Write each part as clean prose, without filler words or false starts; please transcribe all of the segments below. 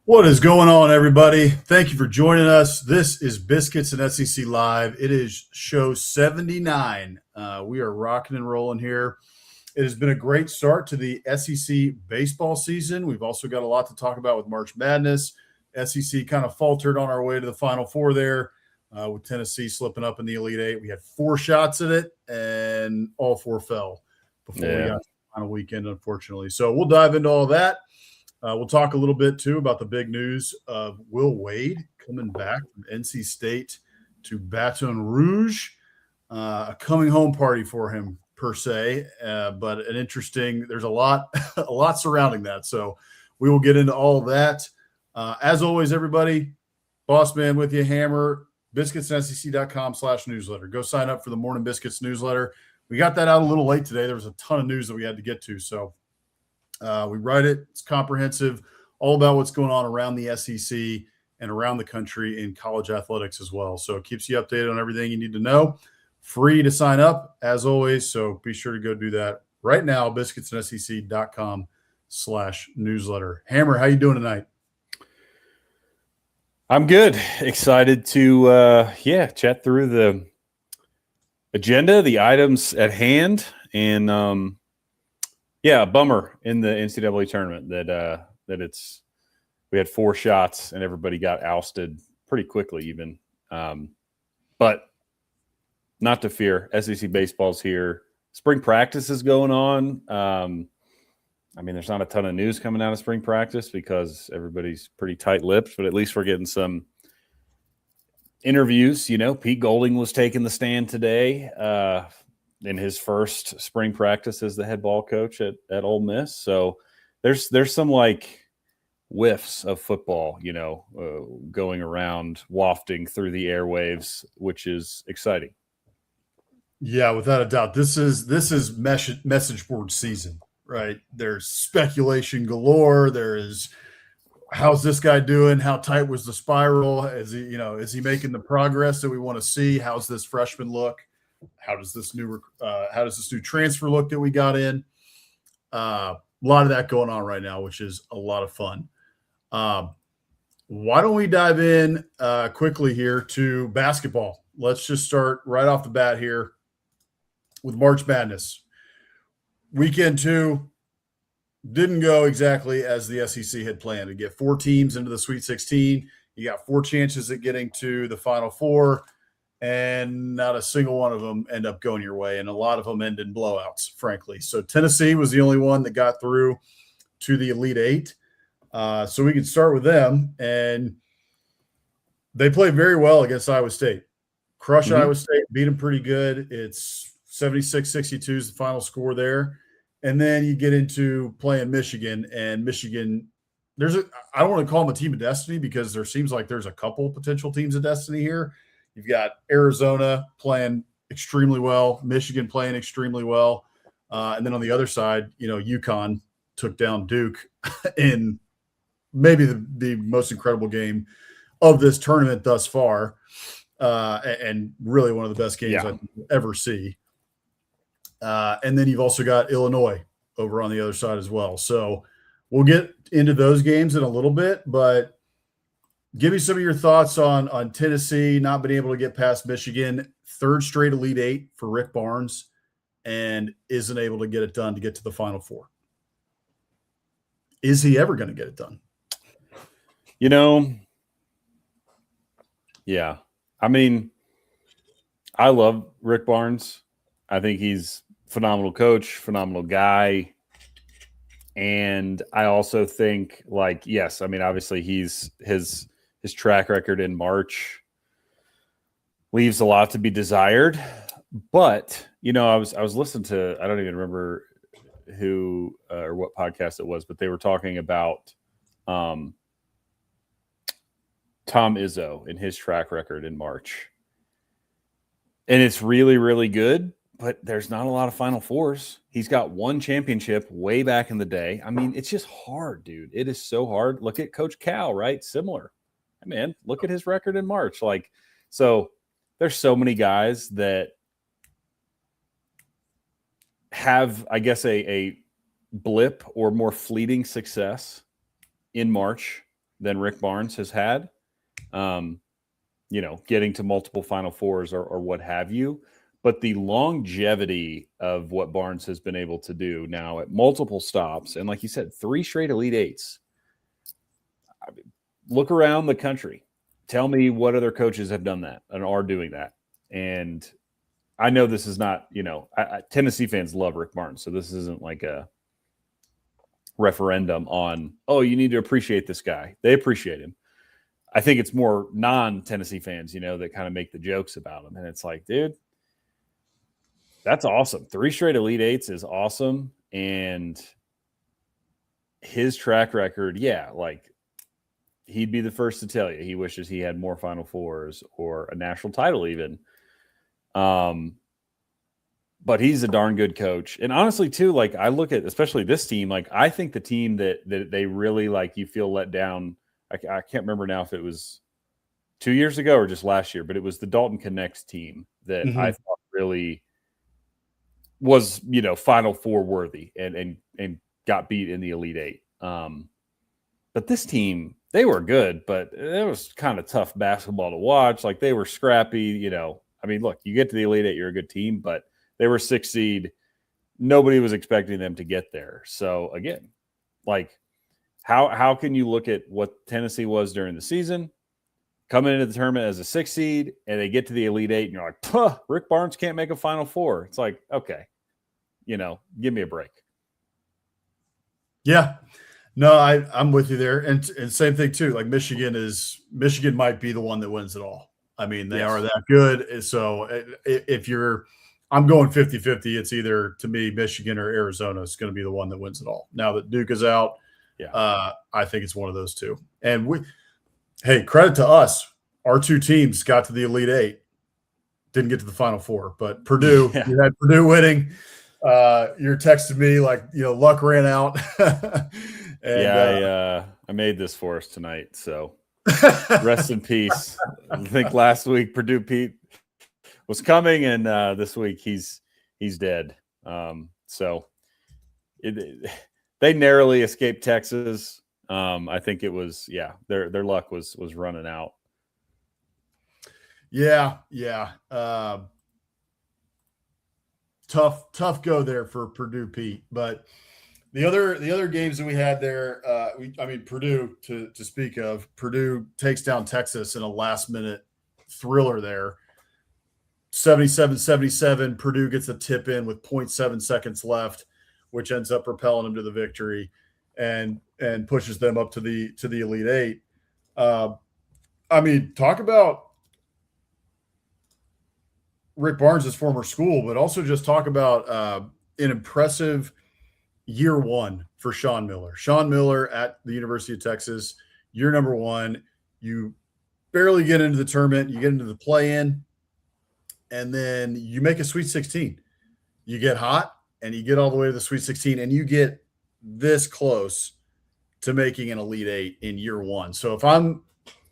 What is going on, everybody? Thank you for joining us. This is Biscuits and SEC Live. It is show 79. We are rocking and rolling here. It has been a great start to the SEC baseball season. We've also got a lot to talk about with March Madness. SEC kind of faltered on our way to the Final Four there, with Tennessee slipping up in the Elite Eight. We had 4 shots at it, and all 4 fell before we got to the final weekend, unfortunately. So we'll dive into all that. We'll talk a little bit, too, about the big news of Will Wade coming back from NC State to Baton Rouge. A coming home party for him, per se, but an interesting – there's a lot surrounding that. So we will get into all of that. As always, everybody, Boss Man with you, Hammer, biscuitssec.com/newsletter. Go sign up for the Morning Biscuits newsletter. We got that out a little late today. There was a ton of news that we had to get to, so – we write it. It's comprehensive, all about what's going on around the SEC and around the country in college athletics as well. So it keeps you updated on everything you need to know. Free to sign up, as always. So be sure to go do that right now, biscuitssec.com/newsletter. Hammer, how you doing tonight? I'm good. Excited to, chat through the agenda, the items at hand, and a bummer in the NCAA tournament that we had 4 shots and everybody got ousted pretty quickly even. But not to fear. SEC baseball's here. Spring practice is going on. There's not a ton of news coming out of spring practice because everybody's pretty tight-lipped, but at least we're getting some interviews. You know, Pete Golding was taking the stand today in his first spring practice as the head ball coach at Ole Miss. So there's some like whiffs of football, going around, wafting through the airwaves, which is exciting. Yeah, without a doubt. This is message board season, right? There's speculation galore. There is, how's this guy doing? How tight was the spiral? Is he making the progress that we want to see? How's this freshman look? How does this new transfer look that we got in? A lot of that going on right now, which is a lot of fun. Why don't we dive in quickly here to basketball? Let's just start right off the bat here with March Madness. Weekend 2 didn't go exactly as the SEC had planned. To get 4 teams into the Sweet 16, you got 4 chances at getting to the Final Four. And not a single one of them end up going your way, and a lot of them end in blowouts, frankly. So Tennessee was the only one that got through to the Elite Eight. So we can start with them, and they played very well against Iowa State. Crush Iowa State, beat them pretty good. It's 76-62 is the final score there. And then you get into playing Michigan, and Michigan – I don't want to call them a team of destiny because there seems like there's a couple potential teams of destiny here. You've got Arizona playing extremely well, Michigan playing extremely well. And then on the other side, UConn took down Duke in maybe the most incredible game of this tournament thus far, and really one of the best games I've ever see. And then you've also got Illinois over on the other side as well. So we'll get into those games in a little bit, but give me some of your thoughts on Tennessee not being able to get past Michigan, 3rd straight Elite Eight for Rick Barnes, and isn't able to get it done to get to the Final Four. Is he ever going to get it done? Yeah. I love Rick Barnes. I think he's a phenomenal coach, phenomenal guy. And I also think, obviously his track record in March leaves a lot to be desired. But, I was listening to, I don't even remember who or what podcast it was, but they were talking about Tom Izzo and his track record in March. And it's really, really good, but there's not a lot of Final Fours. He's got 1 championship way back in the day. It's just hard, dude. It is so hard. Look at Coach Cal, right? Similar. Man, look at his record in March. So there's so many guys that have, I guess, a blip or more fleeting success in March than Rick Barnes has had. Getting to multiple Final Fours or what have you. But the longevity of what Barnes has been able to do now at multiple stops, and like you said, 3 straight Elite Eights. I mean, look around the country. Tell me what other coaches have done that and are doing that. And I know this is not, Tennessee fans love Rick Barnes, so this isn't like a referendum on, oh, you need to appreciate this guy. They appreciate him. I think it's more non-Tennessee fans, that kind of make the jokes about him. And it's like, dude, that's awesome. 3 straight Elite Eights is awesome. And his track record, he'd be the first to tell you he wishes he had more Final Fours or a national title even. But he's a darn good coach. And honestly, too, I look at especially this team, I think the team that they really you feel let down. I can't remember now if it was 2 years ago or just last year, but it was the Dalton Connects team that I thought really was, Final Four worthy and got beat in the Elite Eight. But this team, they were good, but it was kind of tough basketball to watch. They were scrappy, look, you get to the Elite Eight, you're a good team, but they were 6th seed. Nobody was expecting them to get there. So again, how can you look at what Tennessee was during the season, come into the tournament as a 6th seed, and they get to the Elite Eight, and you're like, puh, Rick Barnes can't make a Final Four. It's like, okay, give me a break. Yeah. No, I'm with you there. And same thing too. Michigan might be the one that wins it all. They are that good. So I'm going 50-50. It's either, to me, Michigan or Arizona is going to be the one that wins it all. Now that Duke is out, I think it's one of those two. And credit to us. Our 2 teams got to the Elite Eight, didn't get to the Final Four. But Purdue, you had Purdue winning. You're texting me luck ran out. I made this for us tonight. So rest in peace. I think last week Purdue Pete was coming, and this week he's dead. They narrowly escaped Texas. I think it was their luck was running out. Yeah. Tough go there for Purdue Pete, but the other games that we had there, Purdue to speak of. Purdue takes down Texas in a last minute thriller there. 77-77. Purdue gets a tip in with 0.7 seconds left, which ends up propelling them to the victory and pushes them up to the Elite Eight. Talk about Rick Barnes' former school, but also just talk about an impressive year one for Sean Miller. Sean Miller at the University of Texas, year number 1. You barely get into the tournament. You get into the play-in, and then you make a Sweet 16. You get hot, and you get all the way to the Sweet 16, and you get this close to making an Elite Eight in year 1. So if I'm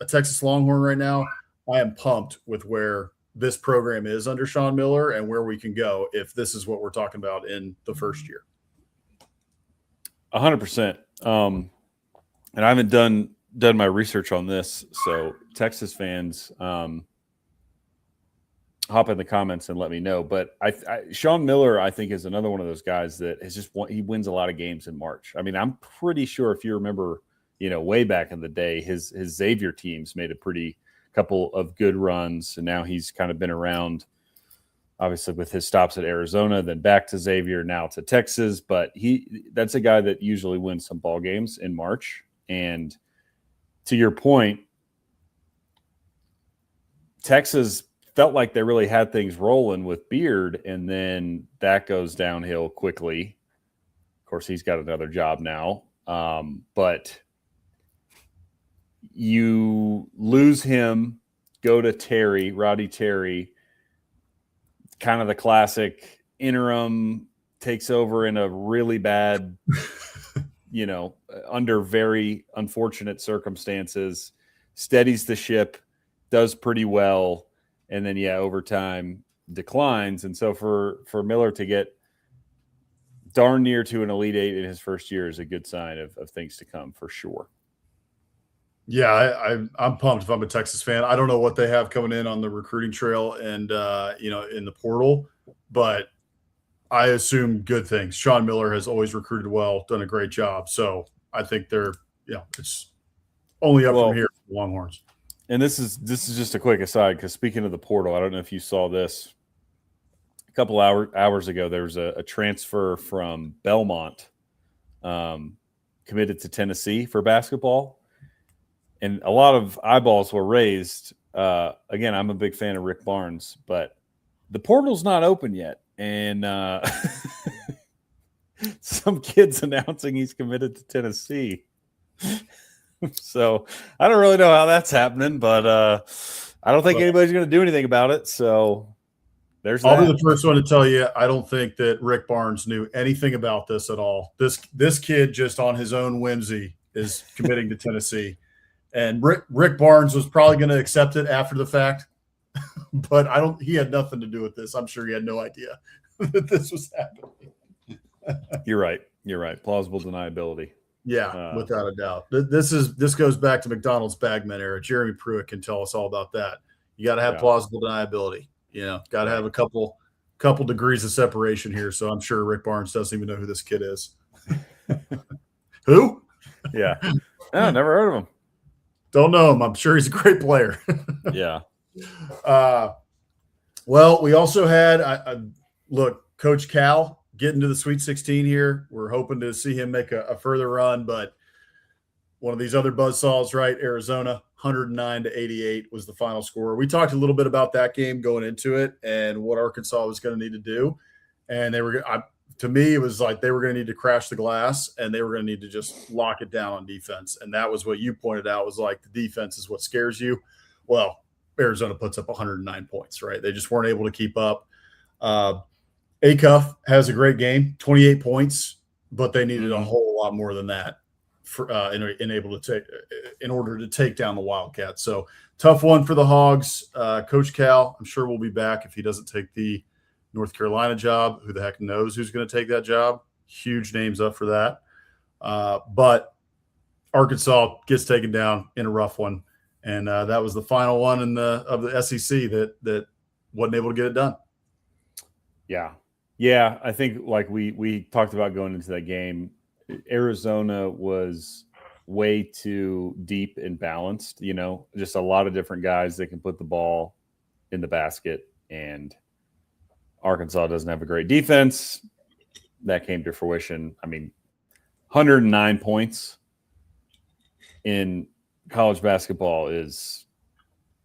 a Texas Longhorn right now, I am pumped with where this program is under Sean Miller and where we can go if this is what we're talking about in the first year. 100%. And I haven't done my research on this, so Texas fans, hop in the comments and let me know. But Sean Miller, I think, is another one of those guys that has he wins a lot of games in March. I'm pretty sure if you remember, way back in the day, his Xavier teams made a pretty couple of good runs, and now he's kind of been around, obviously with his stops at Arizona, then back to Xavier, now to Texas. But that's a guy that usually wins some ball games in March. And to your point, Texas felt like they really had things rolling with Beard, and then that goes downhill quickly. Of course, he's got another job now, but you lose him, go to Roddy Terry, kind of the classic interim, takes over in a really bad, under very unfortunate circumstances, steadies the ship, does pretty well, and then, over time declines. And so for Miller to get darn near to an Elite Eight in his first year is a good sign of things to come for sure. Yeah, I'm pumped if I'm a Texas fan. I don't know what they have coming in on the recruiting trail and in the portal, but I assume good things. Sean Miller has always recruited well, done a great job. So I think it's only up from Well, here for the Longhorns. and this is just a quick aside because speaking of the portal, I don't know if you saw this. A couple hours ago, there was a transfer from Belmont, committed to Tennessee for basketball, and a lot of eyeballs were raised. Again, I'm a big fan of Rick Barnes, but the portal's not open yet, and some kid's announcing he's committed to Tennessee. So I don't really know how that's happening, but I don't think anybody's going to do anything about it. So there's I'll that. be the first one to tell you, I don't think that Rick Barnes knew anything about this at all. This kid just on his own whimsy is committing to Tennessee. And Rick Barnes was probably going to accept it after the fact, but he had nothing to do with this. I'm sure he had no idea that this was happening. You're right. Plausible deniability. Yeah, without a doubt. This goes back to McDonald's Bagman era. Jeremy Pruitt can tell us all about that. You got to have plausible deniability. Got to have a couple degrees of separation here. So I'm sure Rick Barnes doesn't even know who this kid is. Who? Yeah. No, never heard of him. Don't know him. I'm sure he's a great player. Yeah. Well, we also had look, Coach Cal getting to the Sweet 16 here. We're hoping to see him make a further run, but one of these other buzzsaws, right? Arizona, 109-88 was the final score. We talked a little bit about that game going into it and what Arkansas was going to need to do. And to me, it was like they were going to need to crash the glass and they were going to need to just lock it down on defense. And that was what you pointed out, was like the defense is what scares you. Well, Arizona puts up 109 points, right? They just weren't able to keep up. Acuff has a great game, 28 points, but they needed a whole lot more than that in order to take down the Wildcats. So tough one for the Hogs. Coach Cal, I'm sure will be back if he doesn't take the North Carolina job. Who the heck knows who's going to take that job? Huge names up for that. But Arkansas gets taken down in a rough one, and that was the final one of the SEC that wasn't able to get it done. Yeah, I think like we talked about going into that game, Arizona was way too deep and balanced, just a lot of different guys that can put the ball in the basket, and Arkansas doesn't have a great defense. That came to fruition. I mean, 109 points in college basketball is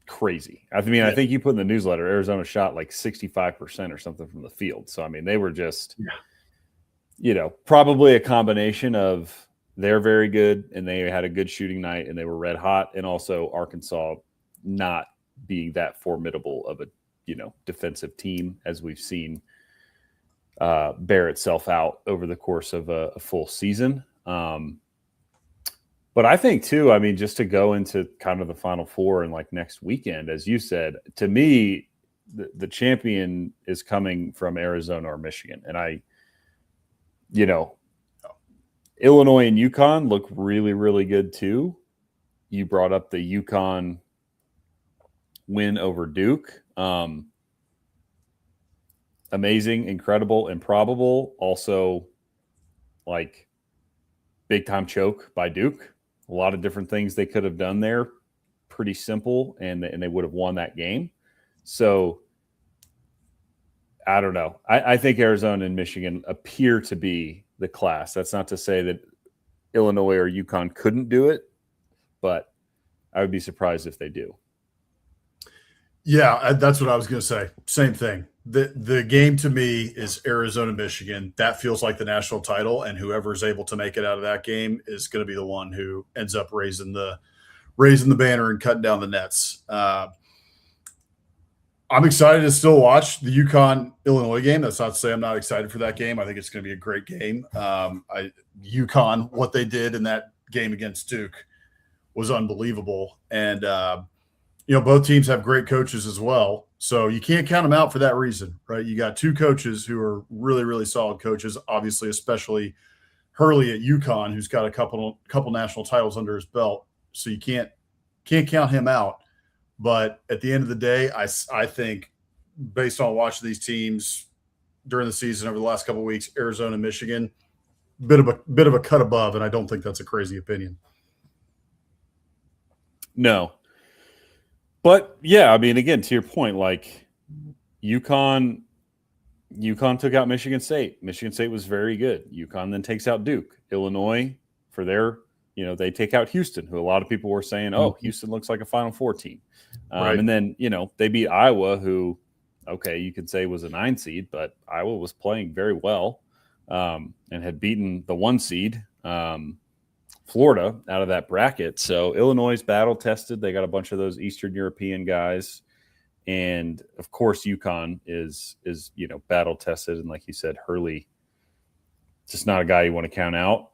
crazy. I mean, I think you put in the newsletter, Arizona shot like 65% or something from the field. So, I mean, they were just, probably a combination of they're very good and they had a good shooting night and they were red hot, and also Arkansas not being that formidable of a, defensive team as we've seen bear itself out over the course of a full season. But I think too, I mean, just to go into kind of the Final Four and like next weekend, as you said, to me, the champion is coming from Arizona or Michigan. And Illinois and UConn look really, really good too. You brought up the UConn win over Duke. Amazing, incredible, improbable. Also, like, big time choke by Duke. A lot of different things they could have done there. Pretty simple, and they would have won that game. So, I don't know. I think Arizona and Michigan appear to be the class. That's not to say that Illinois or UConn couldn't do it, but I would be surprised if they do. Yeah, that's what I was going to say. Same thing. The game to me is Arizona, Michigan. That feels like the national title, and whoever is able to make it out of that game is going to be the one who ends up raising the banner and cutting down the nets. I'm excited to still watch the UConn-Illinois game. That's not to say I'm not excited for that game. I think it's going to be a great game. UConn, what they did in that game against Duke was unbelievable. And, both teams have great coaches as well. So you can't count them out for that reason, right? You got two coaches who are really, really solid coaches, obviously, especially Hurley at UConn, who's got a couple national titles under his belt. so you can't count him out. But at the end of the day, I think based on watching these teams during the season over the last couple of weeks, Arizona, Michigan, bit of a cut above, and I don't think that's a crazy opinion. No. But yeah, I mean, again, to your point, like UConn took out Michigan State. Michigan State was very good. UConn then takes out Duke. Illinois, for their, they take out Houston, who a lot of people were saying, oh, Houston looks like a Final Four team. Right. And then, they beat Iowa, who, okay, you could say was a 9 seed, but Iowa was playing very well and had beaten the 1 seed, Florida, out of that bracket. So Illinois is battle tested. They got a bunch of those Eastern European guys. And of course, UConn is battle tested. And like you said, Hurley, just not a guy you want to count out.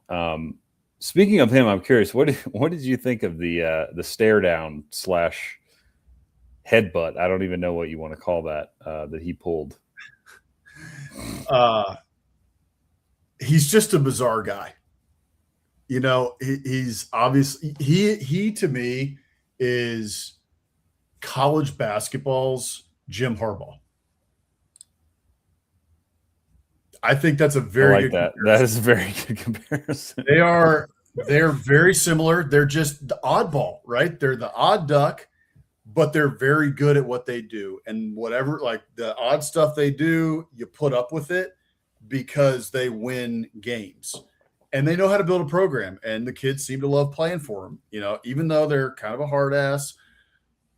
Speaking of him, I'm curious, what did you think of the stare down / headbutt? I don't even know what you want to call that he pulled. He's just a bizarre guy. He's obviously he to me is college basketball's Jim Harbaugh. I think that's a very good that. That is a very good comparison. They're very similar. They're just the oddball, right? They're the odd duck, but they're very good at what they do. And whatever, like the odd stuff they do, you put up with it because they win games. And they know how to build a program. And the kids seem to love playing for them. Even though they're kind of a hard ass,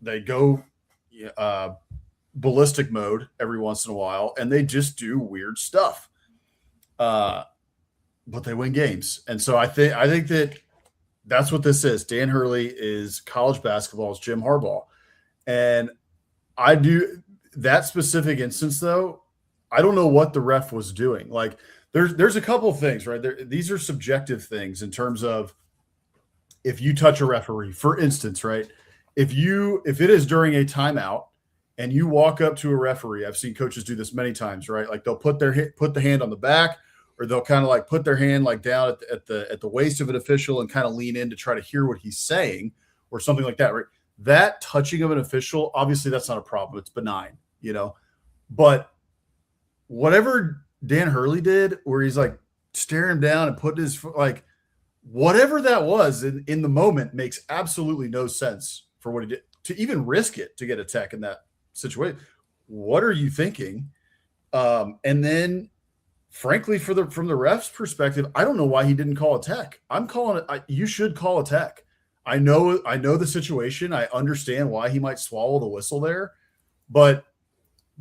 they go ballistic mode every once in a while, and they just do weird stuff. But they win games. And so I think that's what this is. Dan Hurley is college basketball's Jim Harbaugh. And I do that specific instance, though, I don't know what the ref was doing. Like there's a couple of things, right? These are subjective things in terms of if you touch a referee, for instance, right? If it is during a timeout and you walk up to a referee, I've seen coaches do this many times, right? Like they'll put the hand on the back, or they'll kind of like put their hand like down at the waist of an official and kind of lean in to try to hear what he's saying or something like that, right? That touching of an official, obviously that's not a problem. It's benign, but whatever Dan Hurley did where he's like staring him down and putting his foot, like whatever that was in the moment makes absolutely no sense for what he did to even risk it to get a tech in that situation. What are you thinking? And then frankly, from the ref's perspective, I don't know why he didn't call a tech. I'm calling it. You should call a tech. I know the situation. I understand why he might swallow the whistle there, but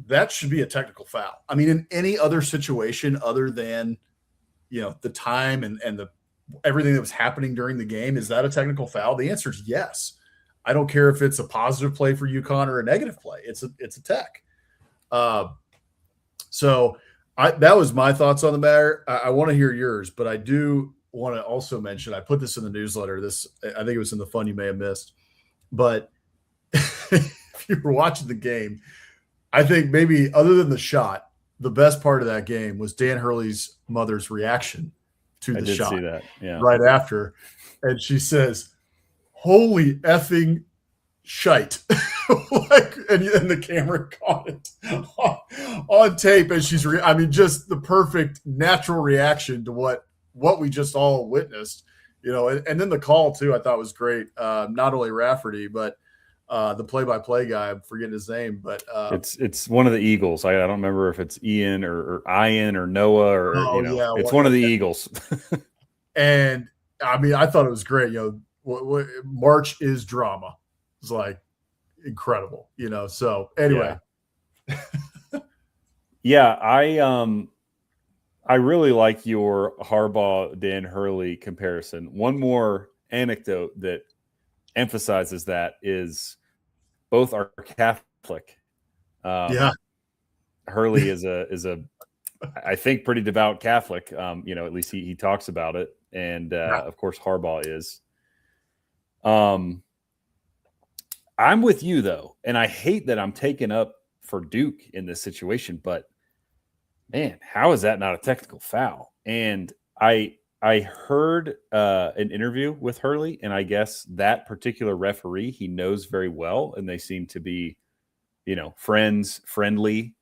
that should be a technical foul. I mean, in any other situation other than, the time and the everything that was happening during the game, is that a technical foul? The answer is yes. I don't care if it's a positive play for UConn or a negative play. It's a tech. So that was my thoughts on the matter. I want to hear yours, but I do want to also mention, I put this in the newsletter. I think it was in the fun you may have missed, but if you were watching the game, I think maybe other than the shot, the best part of that game was Dan Hurley's mother's reaction to the shot. See that. Yeah. Right after. And she says, "Holy effing shite." and the camera caught it on tape. And she's, just the perfect natural reaction to what we just all witnessed, and then the call too, I thought was great. Not only Rafferty, but the play-by-play guy, I'm forgetting his name, but it's one of the Eagles. I don't remember if it's Ian or Ian or Noah or it's one of the Eagles. And I thought it was great. March is drama. It's like incredible. So anyway, yeah, I really like your Harbaugh Dan Hurley comparison. One more anecdote that emphasizes that is both are Catholic. Hurley is a I think pretty devout Catholic. At least he talks about it, and of course Harbaugh is. I'm with you though, and I hate that I'm taken up for Duke in this situation, but man, how is that not a technical foul? And I I heard an interview with Hurley, and I guess that particular referee he knows very well, and they seem to be, friendly.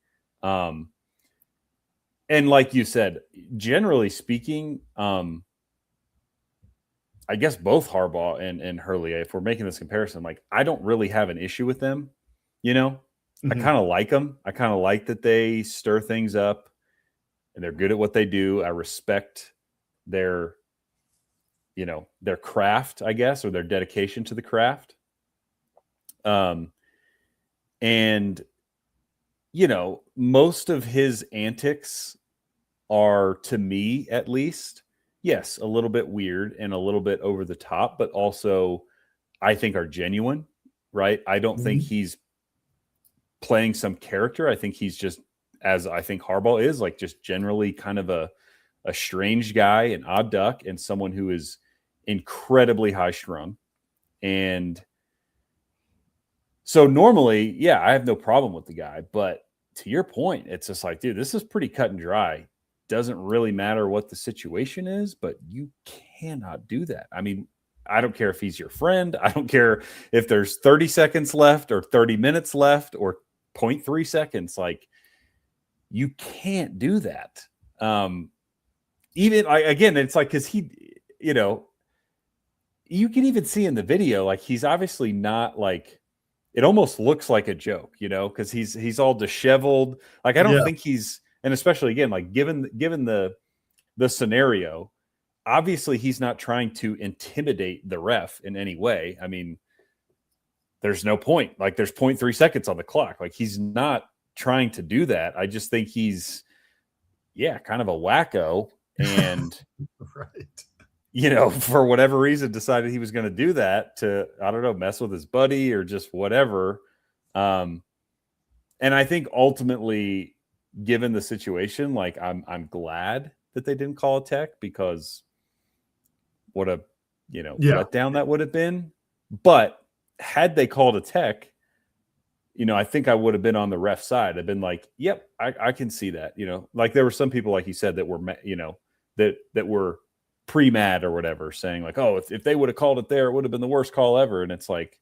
And like you said, generally speaking, I guess both Harbaugh and Hurley, if we're making this comparison, like I don't really have an issue with them. I kind of like them. I kind of like that they stir things up and they're good at what they do. I respect their craft, I guess, or their dedication to the craft. And most of his antics are, to me at least, yes, a little bit weird and a little bit over the top, but also I think are genuine, right? I don't think he's playing some character. I think he's just, as I think Harbaugh is, like just generally kind of a strange guy, an odd duck, and someone who is incredibly high strung. And so normally, yeah, I have no problem with the guy, but to your point, it's just like, dude, this is pretty cut and dry. Doesn't really matter what the situation is, but you cannot do that. I mean, I don't care if he's your friend. I don't care if there's 30 seconds left or 30 minutes left or 0.3 seconds. Like, you can't do that. Again, it's like, because he, you can even see in the video, like he's obviously not like, it almost looks like a joke, because he's all disheveled. Like, I don't think he's, and especially again, like given the scenario, obviously he's not trying to intimidate the ref in any way. I mean, there's no point. Like, there's 0.3 seconds on the clock. Like, he's not trying to do that. I just think he's, kind of a wacko. And, right. For whatever reason, decided he was going to do that to, I don't know, mess with his buddy or just whatever. And I think ultimately, given the situation, like I'm glad that they didn't call a tech, because what a, letdown that would have been. But had they called a tech, I think I would have been on the ref side. I've been like, yep, I can see that. Like there were some people, like you said, that were, that were pre-mad or whatever, saying like, oh, if they would have called it there, it would have been the worst call ever. And it's like,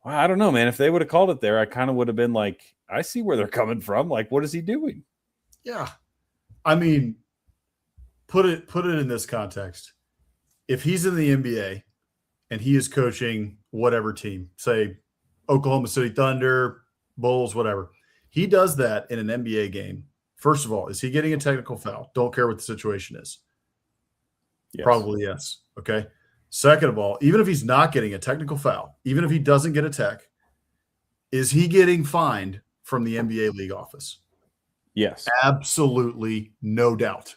well, I don't know, man. If they would have called it there, I kind of would have been like, I see where they're coming from. Like, what is he doing? Yeah. I mean, put it in this context. If he's in the NBA and he is coaching whatever team, say Oklahoma City Thunder, Bulls, whatever, he does that in an NBA game. First of all, is he getting a technical foul? Don't care what the situation is. Yes. Probably yes. Okay. Second of all, even if he's not getting a technical foul, even if he doesn't get a tech, is he getting fined from the NBA league office? Yes. Absolutely, no doubt.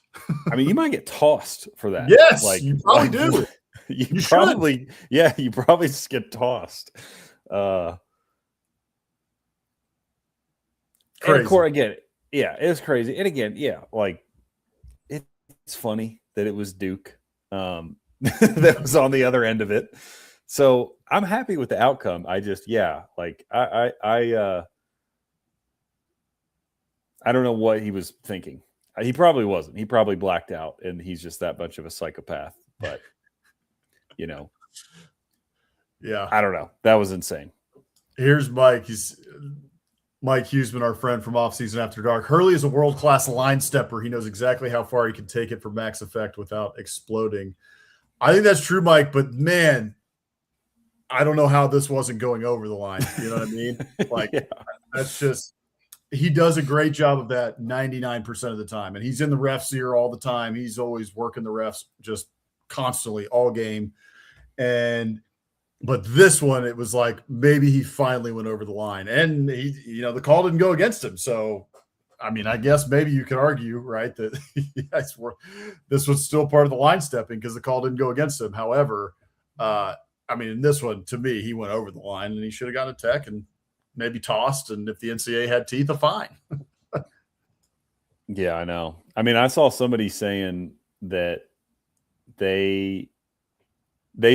I mean, you might get tossed for that. Yes, you probably do. You probably just get tossed. Crazy. And of course, again, it's crazy. And again, like it's funny that it was Duke that was on the other end of it. So I'm happy with the outcome. I just, like I don't know what he was thinking. He probably wasn't. He probably blacked out, and he's just that much of a psychopath. But, I don't know. That was insane. Here's Mike. He's Mike Huseman, our friend from Off Season After Dark. Hurley is a world-class line stepper. He knows exactly how far he can take it for max effect without exploding. I think that's true, Mike, but man, I don't know how this wasn't going over the line. You know what I mean? Like, that's just – he does a great job of that 99% of the time, and he's in the ref's ear all the time. He's always working the refs just constantly all game. But this one, it was like maybe he finally went over the line, and he, the call didn't go against him. So, I mean, I guess maybe you could argue, right, that this was still part of the line stepping because the call didn't go against him. However, I mean, in this one, to me, he went over the line, and he should have got a tech and maybe tossed. And if the NCAA had teeth, a fine. Yeah, I know. I mean, I saw somebody saying that they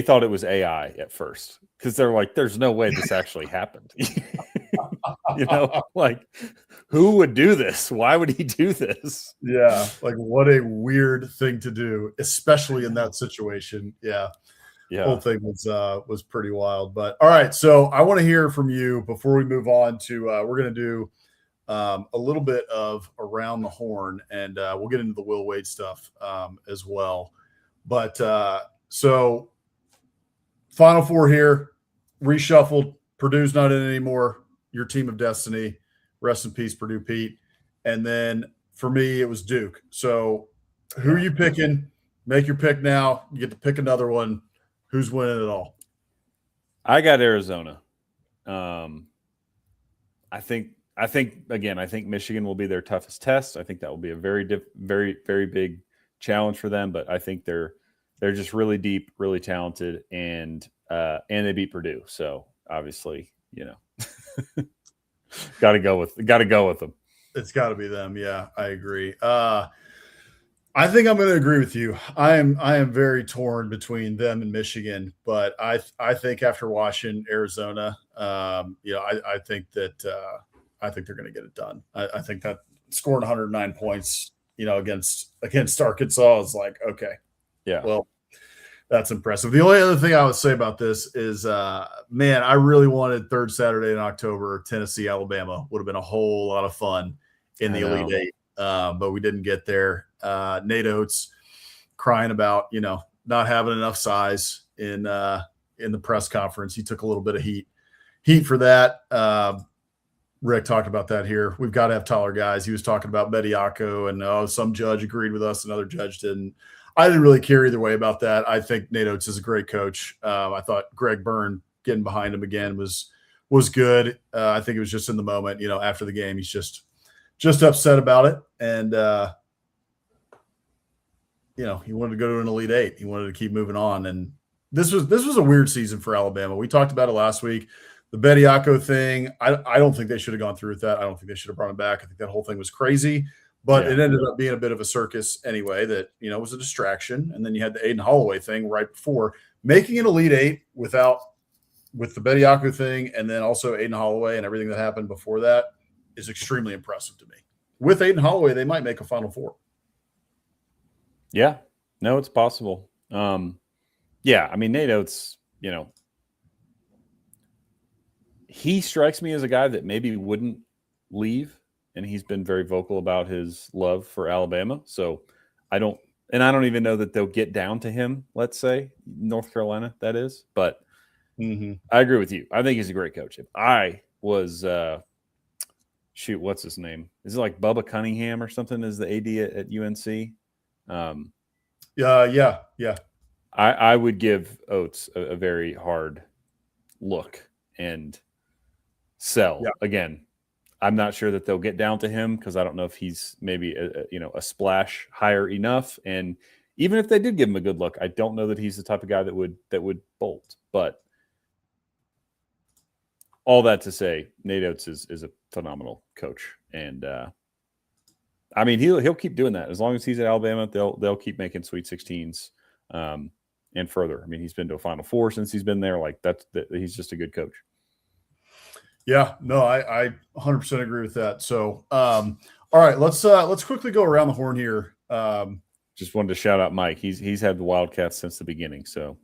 thought it was AI at first because they're like, there's no way this actually happened. Like, Who would do this? Why would he do this? Yeah, like what a weird thing to do, especially in that situation. Yeah. Whole thing was pretty wild. But all right, so I want to hear from you before we move on to we're going to do a little bit of around the horn, and we'll get into the Will Wade stuff as well. But so Final Four here, reshuffled. Purdue's not in anymore. Your team of destiny. Rest in peace, Purdue Pete. And then for me, it was Duke. So who are you picking? Make your pick now. You get to pick another one. Who's winning it all? I got Arizona. I think Michigan will be their toughest test. I think that will be a very, very big challenge for them. But I think they're just really deep, really talented, and they beat Purdue. So obviously, got to go with them. It's got to be them. Yeah, I agree. I think I'm going to agree with you. I am very torn between them and Michigan, but I think after watching Arizona, I think they're going to get it done. I think that scoring 109 points, against Arkansas is like, okay, yeah, well, that's impressive. The only other thing I would say about this is, man, I really wanted third Saturday in October, Tennessee, Alabama. Would have been a whole lot of fun in the Elite Eight, but we didn't get there. Nate Oates crying about, not having enough size in the press conference. He took a little bit of heat for that. Rick talked about that here. We've got to have taller guys. He was talking about Bediako, and some judge agreed with us, another judge didn't. I didn't really care either way about that. I think Nate Oates is a great coach. I thought Greg Byrne getting behind him again was good. I think it was just in the moment, after the game, he's just upset about it. And, he wanted to go to an Elite Eight. He wanted to keep moving on. And this was a weird season for Alabama. We talked about it last week. The Bediako thing, I don't think they should have gone through with that. I don't think they should have brought him back. I think that whole thing was crazy. But it ended up being a bit of a circus anyway that, was a distraction. And then you had the Aiden Holloway thing right before. Making an Elite Eight with the Bediako thing and then also Aiden Holloway and everything that happened before that is extremely impressive to me. With Aiden Holloway, they might make a Final Four. Yeah. No, it's possible. Nate Oates, he strikes me as a guy that maybe wouldn't leave. And he's been very vocal about his love for Alabama. So I don't even know that they'll get down to him, let's say, North Carolina, that is. But I agree with you. I think he's a great coach. If I was, what's his name? Is it like Bubba Cunningham or something is the AD at UNC? Yeah. I would give Oates a very hard look and sell. Yeah. Again, I'm not sure that they'll get down to him because I don't know if he's maybe a splash higher enough. And even if they did give him a good look, I don't know that he's the type of guy that would bolt. But all that to say, Nate Oates is a phenomenal coach, and he'll keep doing that as long as he's at Alabama. They'll keep making Sweet 16s and further. He's been to a Final Four since he's been there. Like he's just a good coach. Yeah, no, I 100% agree with that. So, all right, let's quickly go around the horn here. Just wanted to shout out Mike. He's had the Wildcats since the beginning. So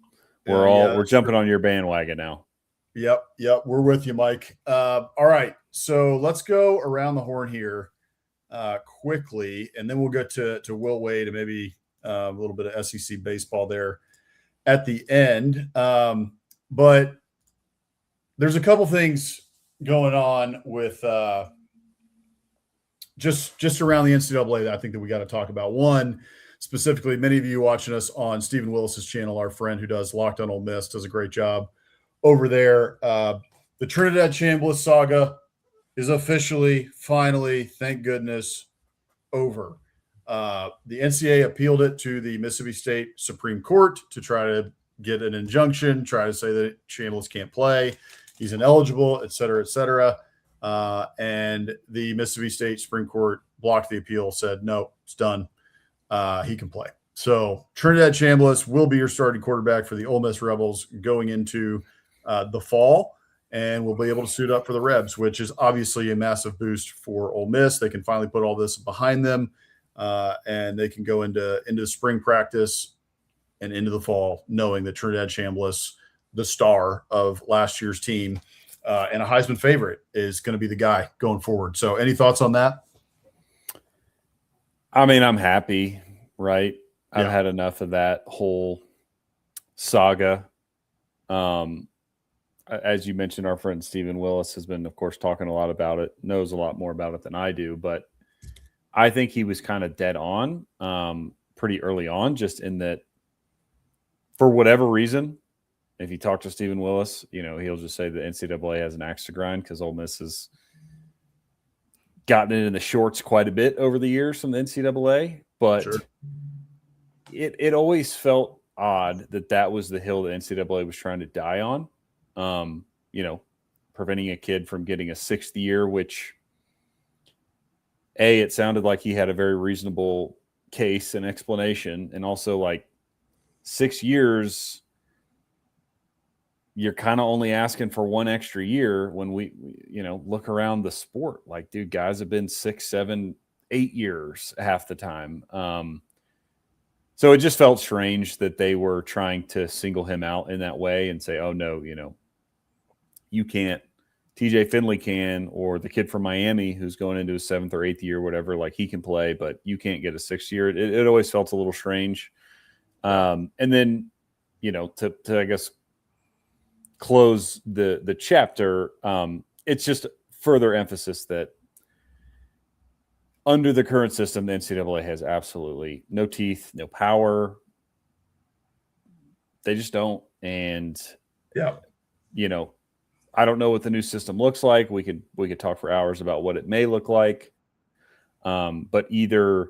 we're jumping on your bandwagon now. Yep, we're with you, Mike. All right, so let's go around the horn here quickly, and then we'll get to Will Wade and maybe a little bit of SEC baseball there at the end. But there's a couple things going on with just around the NCAA that I think that we got to talk about. One, specifically, many of you watching us on Stephen Willis's channel, our friend who does Locked on Ole Miss, does a great job over there. The Trinidad Chambliss saga is officially, finally, thank goodness, over. The NCAA appealed it to the Mississippi State Supreme Court to try to get an injunction, try to say that Chambliss can't play. He's ineligible, et cetera, et cetera. And the Mississippi State Supreme Court blocked the appeal, said, no, it's done. He can play. So Trinidad Chambliss will be your starting quarterback for the Ole Miss Rebels going into the fall. and will be able to suit up for the Rebs, which is obviously a massive boost for Ole Miss. They can finally put all this behind them, and they can go into spring practice and into the fall knowing that Trinidad Chambliss, the star of last year's team and a Heisman favorite, is going to be the guy going forward. So any thoughts on that? I mean, I'm happy, right? Yeah. I've had enough of that whole saga. As you mentioned, our friend Stephen Willis has been, of course, talking a lot about it, knows a lot more about it than I do, but I think he was kind of dead on pretty early on, just in that for whatever reason, if you talk to Stephen Willis, he'll just say the NCAA has an axe to grind because Ole Miss has gotten it in the shorts quite a bit over the years from the NCAA, but Sure. it always felt odd that was the hill the NCAA was trying to die on. Preventing a kid from getting a sixth year, which it sounded like he had a very reasonable case and explanation. And also, like, 6 years, you're kind of only asking for one extra year when we look around the sport. Like, dude, guys have been 6, 7, 8 years half the time. So it just felt strange that they were trying to single him out in that way and say, oh, no, you can't. TJ Finley can, or the kid from Miami who's going into his 7th or 8th year, whatever, like, he can play, but you can't get a 6th year. It always felt a little strange. And then, to I guess close the chapter, it's just further emphasis that under the current system, the NCAA has absolutely no teeth, no power. They just don't. And yeah, I don't know what the new system looks like. We could talk for hours about what it may look like. But either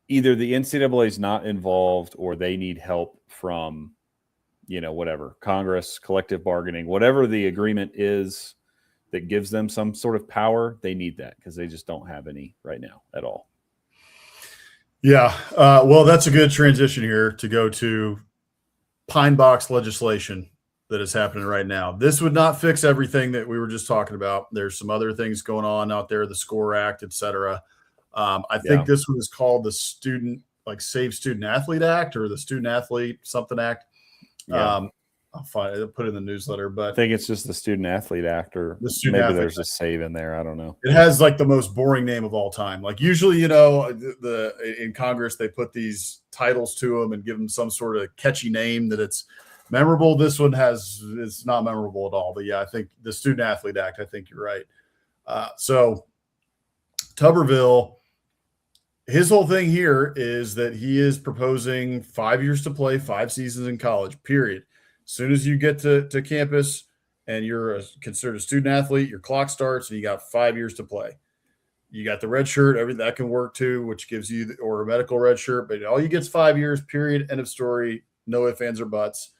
the NCAA is not involved, or they need help from, whatever, Congress, collective bargaining, whatever the agreement is that gives them some sort of power. They need that because they just don't have any right now at all. Yeah. Well, that's a good transition here to go to pine box legislation that is happening right now. This would not fix everything that we were just talking about. There's some other things going on out there, the SCORE Act, et cetera. I think this one is called the Save Student Athlete Act, or the Student Athlete something Act. Yeah. I'll put it in the newsletter, but I think it's just the Student Athlete Act, or maybe there's a save in there. I don't know. It has like the most boring name of all time. Like, usually, in Congress, they put these titles to them and give them some sort of catchy name that it's memorable. This one it's not memorable at all. But yeah, I think the Student Athlete Act, I think you're right. So Tuberville, his whole thing here is that he is proposing 5 years to play, 5 seasons in college, period. As soon as you get to campus and you're considered a student athlete, your clock starts and you got 5 years to play. You got the red shirt, everything that can work too, which gives you, or a medical red shirt, but all you get is 5 years, period, end of story, no ifs, ands, or buts.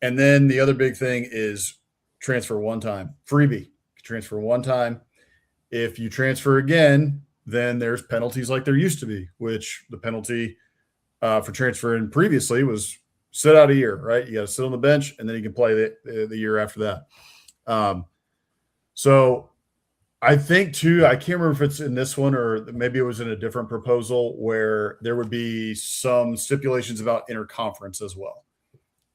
And then the other big thing is transfer one time, freebie, transfer one time. If you transfer again, then there's penalties like there used to be, which the penalty for transferring previously was sit out a year, right? You got to sit on the bench, and then you can play the year after that. So I think too, I can't remember if it's in this one or maybe it was in a different proposal, where there would be some stipulations about interconference as well.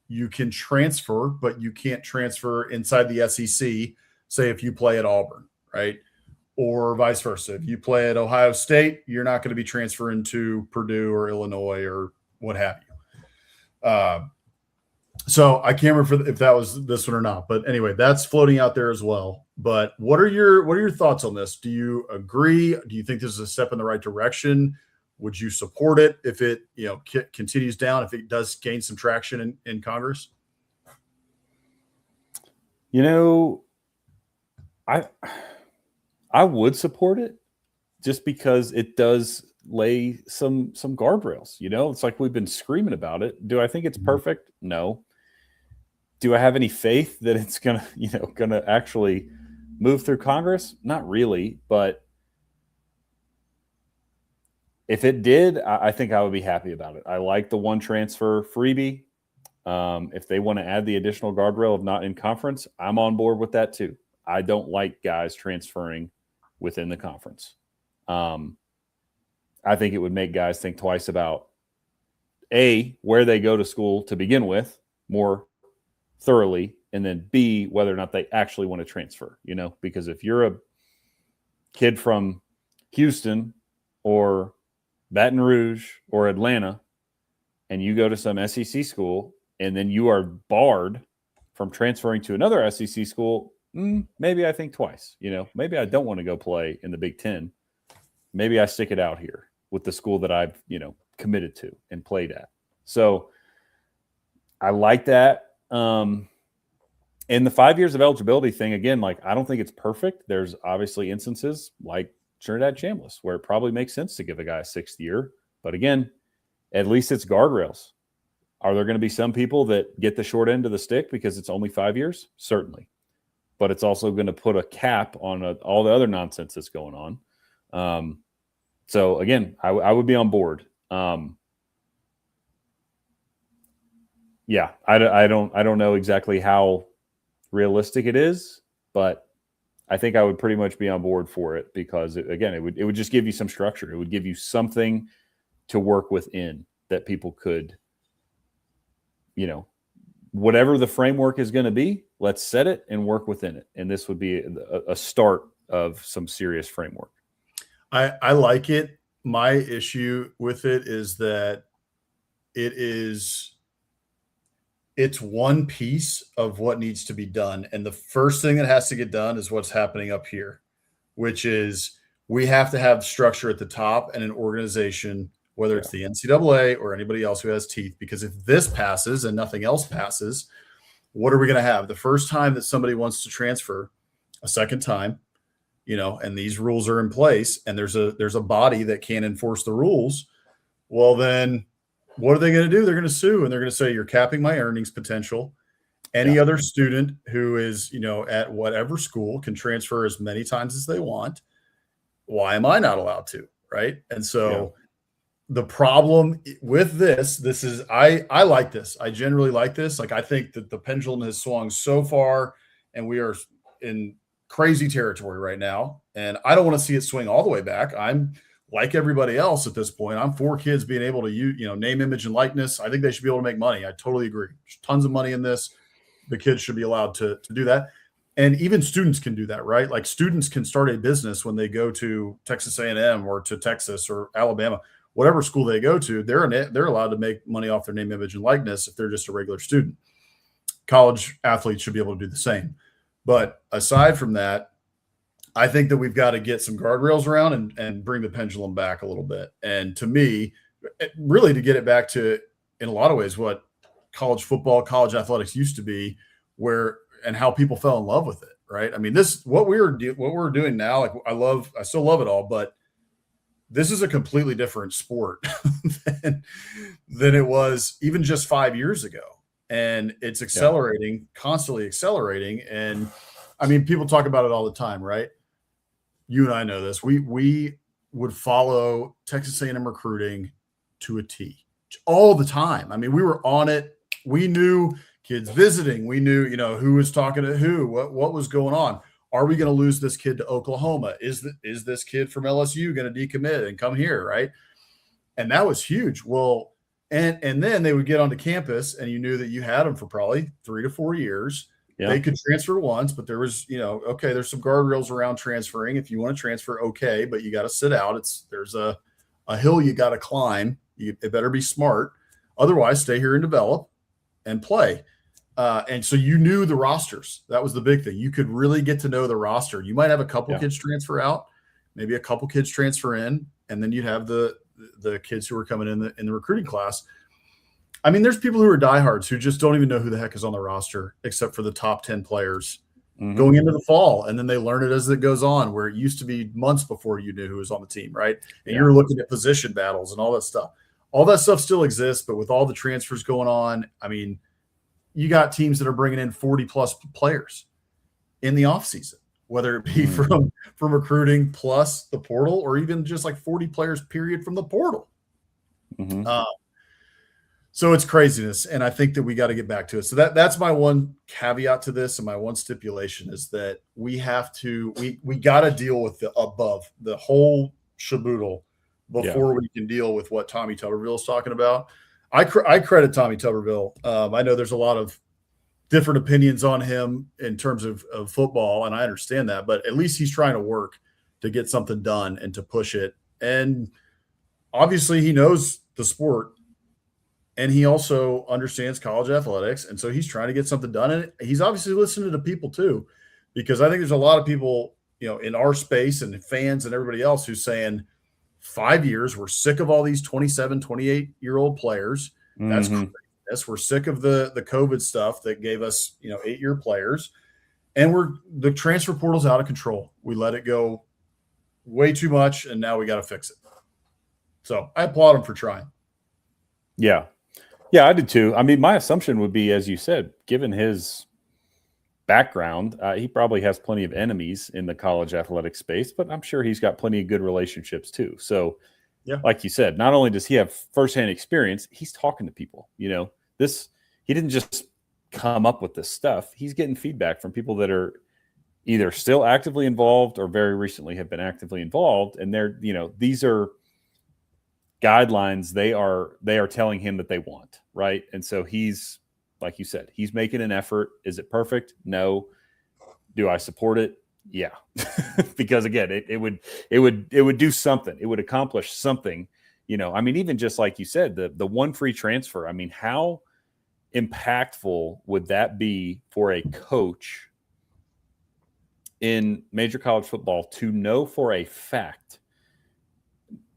You can transfer, but you can't transfer inside the SEC, say if you play at Auburn, right? Or vice versa. If you play at Ohio State, you're not going to be transferring to Purdue or Illinois or what have you. So I can't remember if that was this one or not, but anyway, that's floating out there as well. But what are your thoughts on this? Do you agree? Do you think this is a step in the right direction? Would you support it if it continues down, if it does gain some traction in Congress? I would support it just because it does lay some guardrails. It's like we've been screaming about it. Do I think it's perfect? No. Do I have any faith that it's gonna actually move through Congress? Not really, but if it did, I think I would be happy about it. I like the one transfer freebie. If they want to add the additional guardrail of not in conference, I'm on board with that too. I don't like guys transferring within the conference. I think it would make guys think twice about A, where they go to school to begin with more thoroughly, and then B, whether or not they actually want to transfer, because if you're a kid from Houston or Baton Rouge or Atlanta and you go to some SEC school and then you are barred from transferring to another SEC school, maybe I think twice. Maybe I don't want to go play in the Big Ten. Maybe I stick it out here with the school that I've, committed to and played at. So I like that. And the 5 years of eligibility thing, again, I don't think it's perfect. There's obviously instances like Trinidad Chambliss where it probably makes sense to give a guy a 6th year. But again, at least it's guardrails. Are there going to be some people that get the short end of the stick because it's only 5 years? Certainly. But it's also going to put a cap on all the other nonsense that's going on. So again, I would be on board. Yeah, I don't know exactly how realistic it is, but I think I would pretty much be on board for it because it would just give you some structure. It would give you something to work within that people could, whatever the framework is going to be, let's set it and work within it. And this would be a start of some serious framework. I like it. My issue with it is that it's one piece of what needs to be done. And the first thing that has to get done is what's happening up here, which is we have to have structure at the top and an organization, whether it's the NCAA or anybody else who has teeth, because if this passes and nothing else passes, what are we going to have? The first time that somebody wants to transfer a second time, and these rules are in place and there's a body that can't enforce the rules. Well, then what are they going to do? They're going to sue and they're going to say, you're capping my earnings potential. Any other student who is, at whatever school can transfer as many times as they want. Why am I not allowed to? Right. And so the problem with this is, I like this. I generally like this. I think that the pendulum has swung so far and we are in crazy territory right now. And I don't want to see it swing all the way back. I'm like everybody else at this point. I'm for kids being able to use, name, image, and likeness. I think they should be able to make money. I totally agree. There's tons of money in this. The kids should be allowed to do that. And even students can do that, right? Students can start a business when they go to Texas A&M or to Texas or Alabama, whatever school they go to, they're allowed to make money off their name, image, and likeness if they're just a regular student. College athletes should be able to do the same. But aside from that, I think that we've got to get some guardrails around and bring the pendulum back a little bit. And to me, really to get it back to, in a lot of ways, what college football, college athletics used to be, and how people fell in love with it, right? I mean, what we're doing now, I still love it all, but this is a completely different sport than it was even just 5 years ago. And it's accelerating, constantly accelerating. And I mean, people talk about it all the time, right? You and I know this. We would follow Texas A&M recruiting to a T all the time. I mean, we were on it. We knew kids visiting. We knew, who was talking to who, what was going on. Are we going to lose this kid to Oklahoma? Is this kid from LSU going to decommit and come here, right? And that was huge. Well, and then they would get onto campus, and you knew that you had them for probably 3 to 4 years. Yeah. They could transfer once, but there was, there's some guardrails around transferring. If you want to transfer, okay, but you got to sit out. There's a hill you got to climb. It better be smart. Otherwise, stay here and develop and play. And so you knew the rosters. That was the big thing. You could really get to know the roster. You might have a couple kids transfer out, maybe a couple kids transfer in, and then you'd have the kids who are coming in the recruiting class. I mean, there's people who are diehards who just don't even know who the heck is on the roster except for the top 10 players going into the fall. And then they learn it as it goes on, where it used to be months before you knew who was on the team, right? And you're looking at position battles and all that stuff. All that stuff still exists, but with all the transfers going on, I mean, you got teams that are bringing in 40-plus players in the offseason, whether it be from recruiting plus the portal or even just 40 players, period, from the portal. So it's craziness, and I think that we got to get back to it. So that's my one caveat to this, and my one stipulation is that we got to deal with the above, the whole shaboodle before we can deal with what Tommy Tuberville is talking about. I credit Tommy Tuberville. I know there's a lot of different opinions on him in terms of football, and I understand that, but at least he's trying to work to get something done and to push it. And obviously he knows the sport. And he also understands college athletics. And so he's trying to get something done. And he's obviously listening to people too, because I think there's a lot of people, in our space and fans and everybody else who's saying 5 years, we're sick of all these 27, 28-year-old players. That's craziness. We're sick of the COVID stuff that gave us, 8-year players. And the transfer portal's out of control. We let it go way too much, and now we got to fix it. So I applaud him for trying. Yeah. Yeah, I did too. I mean, my assumption would be, as you said, given his background, he probably has plenty of enemies in the college athletic space, but I'm sure he's got plenty of good relationships too. So, like you said, not only does he have firsthand experience, he's talking to people. He didn't just come up with this stuff. He's getting feedback from people that are either still actively involved or very recently have been actively involved. And these are guidelines they are telling him that they want, right? And so he's, like you said, he's making an effort. Is it perfect? No. Do I support it? Yeah. Because again, it would do something. It would accomplish something. I mean, even just like you said, the one free transfer. I mean, how impactful would that be for a coach in major college football to know for a fact,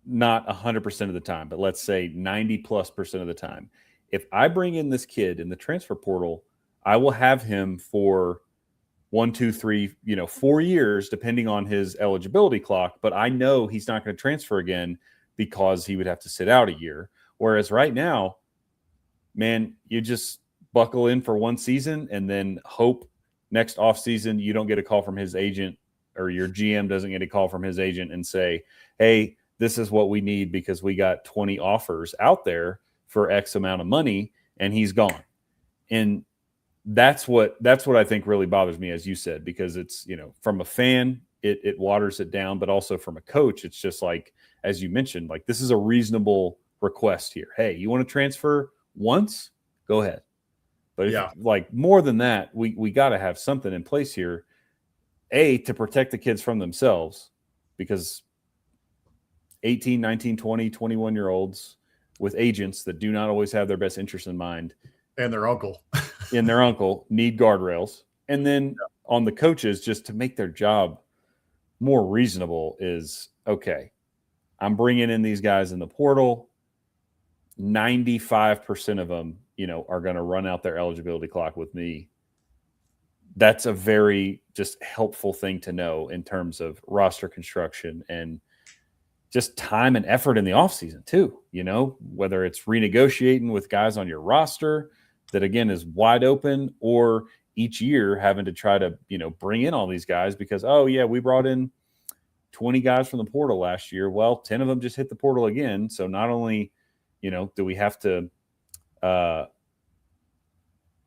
not 100% of the time, but let's say 90+% of the time, if I bring in this kid in the transfer portal, I will have him for 1, 2, 3, 4 years, depending on his eligibility clock. But I know he's not going to transfer again because he would have to sit out a year. Whereas right now, man, you just buckle in for one season and then hope next offseason you don't get a call from his agent, or your GM doesn't get a call from his agent and say, hey, this is what we need because we got 20 offers out there for X amount of money and he's gone. And that's what I think really bothers me, as you said, because it's, from a fan, it waters it down, but also from a coach, it's just like, as you mentioned, like, this is a reasonable request here. Hey, you want to transfer once? Go ahead. But like more than that, we got to have something in place here, to protect the kids from themselves, because 18, 19, 20, 21-year-olds with agents that do not always have their best interest in mind. And their uncle. Need guardrails. And then on the coaches, just to make their job more reasonable is, okay, I'm bringing in these guys in the portal. 95% of them, are going to run out their eligibility clock with me. That's a very just helpful thing to know in terms of roster construction and just time and effort in the offseason too, whether it's renegotiating with guys on your roster that, again, is wide open, or each year having to try to, bring in all these guys because, we brought in 20 guys from the portal last year. Well, 10 of them just hit the portal again. So not only, do we have to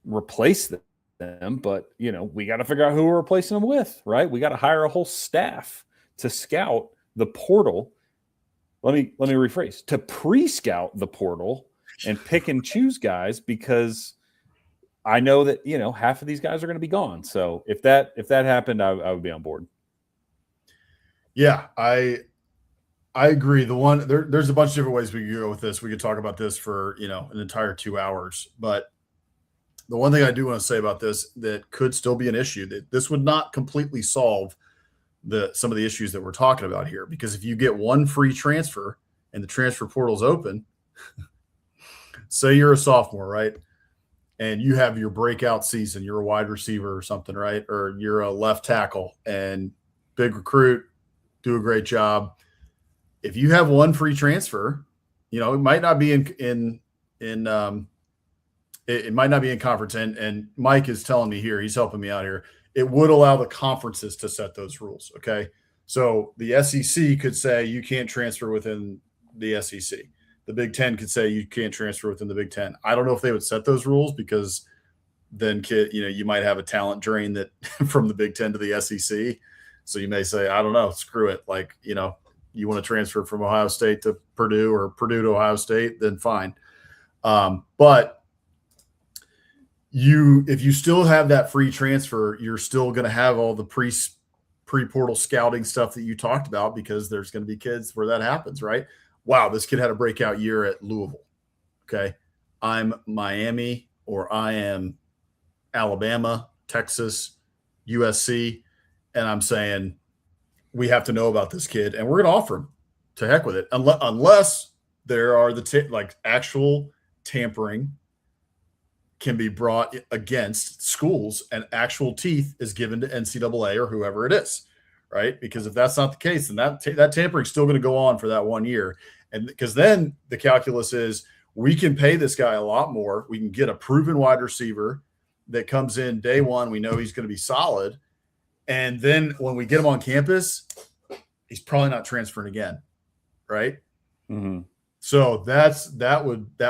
replace them, but, we got to figure out who we're replacing them with, right? We got to hire a whole staff to scout the portal. Let me rephrase, to pre-scout the portal and pick and choose guys, because I know that, half of these guys are going to be gone. So if that happened, I would be on board. Yeah, I agree. There's a bunch of different ways we could go with this. We could talk about this for, an entire 2 hours, but the one thing I do want to say about this that could still be an issue, that this would not completely solve some of the issues that we're talking about here, because if you get one free transfer and the transfer portal's open, say you're a sophomore, right? And you have your breakout season, you're a wide receiver or something, right? Or you're a left tackle and big recruit, do a great job. If you have one free transfer, it might not be in conference. And Mike is telling me here, he's helping me out here. It would allow the conferences to set those rules. Okay. So the SEC could say you can't transfer within the SEC. the Big Ten could say you can't transfer within the Big Ten. I don't know if they would set those rules because then you might have a talent drain that from the Big Ten to the SEC. So you may say, I don't know, screw it. Like, you want to transfer from Ohio State to Purdue or Purdue to Ohio State, then fine. But if you still have that free transfer, you're still going to have all the pre-portal scouting stuff that you talked about, because there's going to be kids where that happens, right? Wow, this kid had a breakout year at Louisville. Okay, I'm Miami, or I am Alabama, Texas, USC, and I'm saying we have to know about this kid, and we're going to offer him. To heck with it, unless there are actual tampering can be brought against schools, and actual teeth is given to NCAA or whoever it is, right? Because if that's not the case, then that tampering is still going to go on for that 1 year, and because then the calculus is we can pay this guy a lot more. We can get a proven wide receiver that comes in day one. We know he's going to be solid. And then when we get him on campus, he's probably not transferring again. Right. Mm-hmm. So that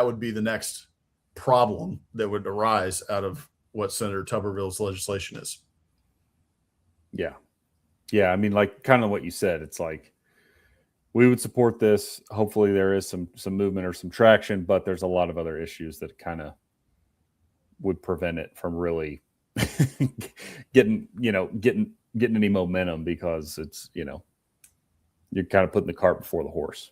would be the next problem that would arise out of what Senator Tuberville's legislation is. Yeah. Yeah. I mean, like kind of what you said, it's like, we would support this. Hopefully there is some movement or some traction, but there's a lot of other issues that kind of would prevent it from really getting any momentum, because it's, you're kind of putting the cart before the horse.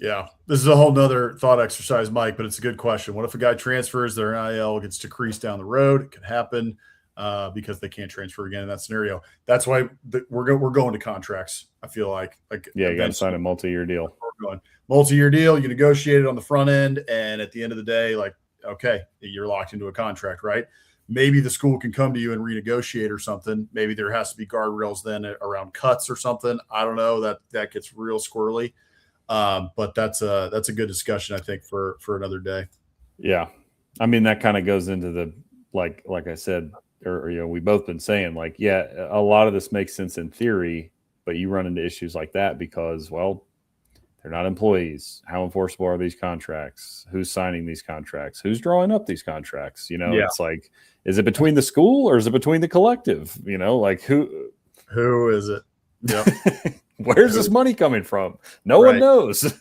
Yeah. This is a whole nother thought exercise, Mike, but it's a good question. What if a guy transfers, their NIL gets decreased down the road? It could happen because they can't transfer again in that scenario. That's why we're going to contracts. I feel like you got to sign a multi-year deal. Multi-year deal. You negotiate it on the front end, and at the end of the day, okay, you're locked into a contract, right? Maybe the school can come to you and renegotiate or something. Maybe there has to be guardrails then around cuts or something. I don't know. That gets real squirrely. But that's a good discussion, I think, for another day. Yeah. I mean, that kind of goes into the, like I said, or we both been saying, a lot of this makes sense in theory, but you run into issues like that because, well, they're not employees. How enforceable are these contracts? Who's signing these contracts? Who's drawing up these contracts? It's like, is it between the school or is it between the collective? Who is it? Yep. Where's this money coming from? No one knows.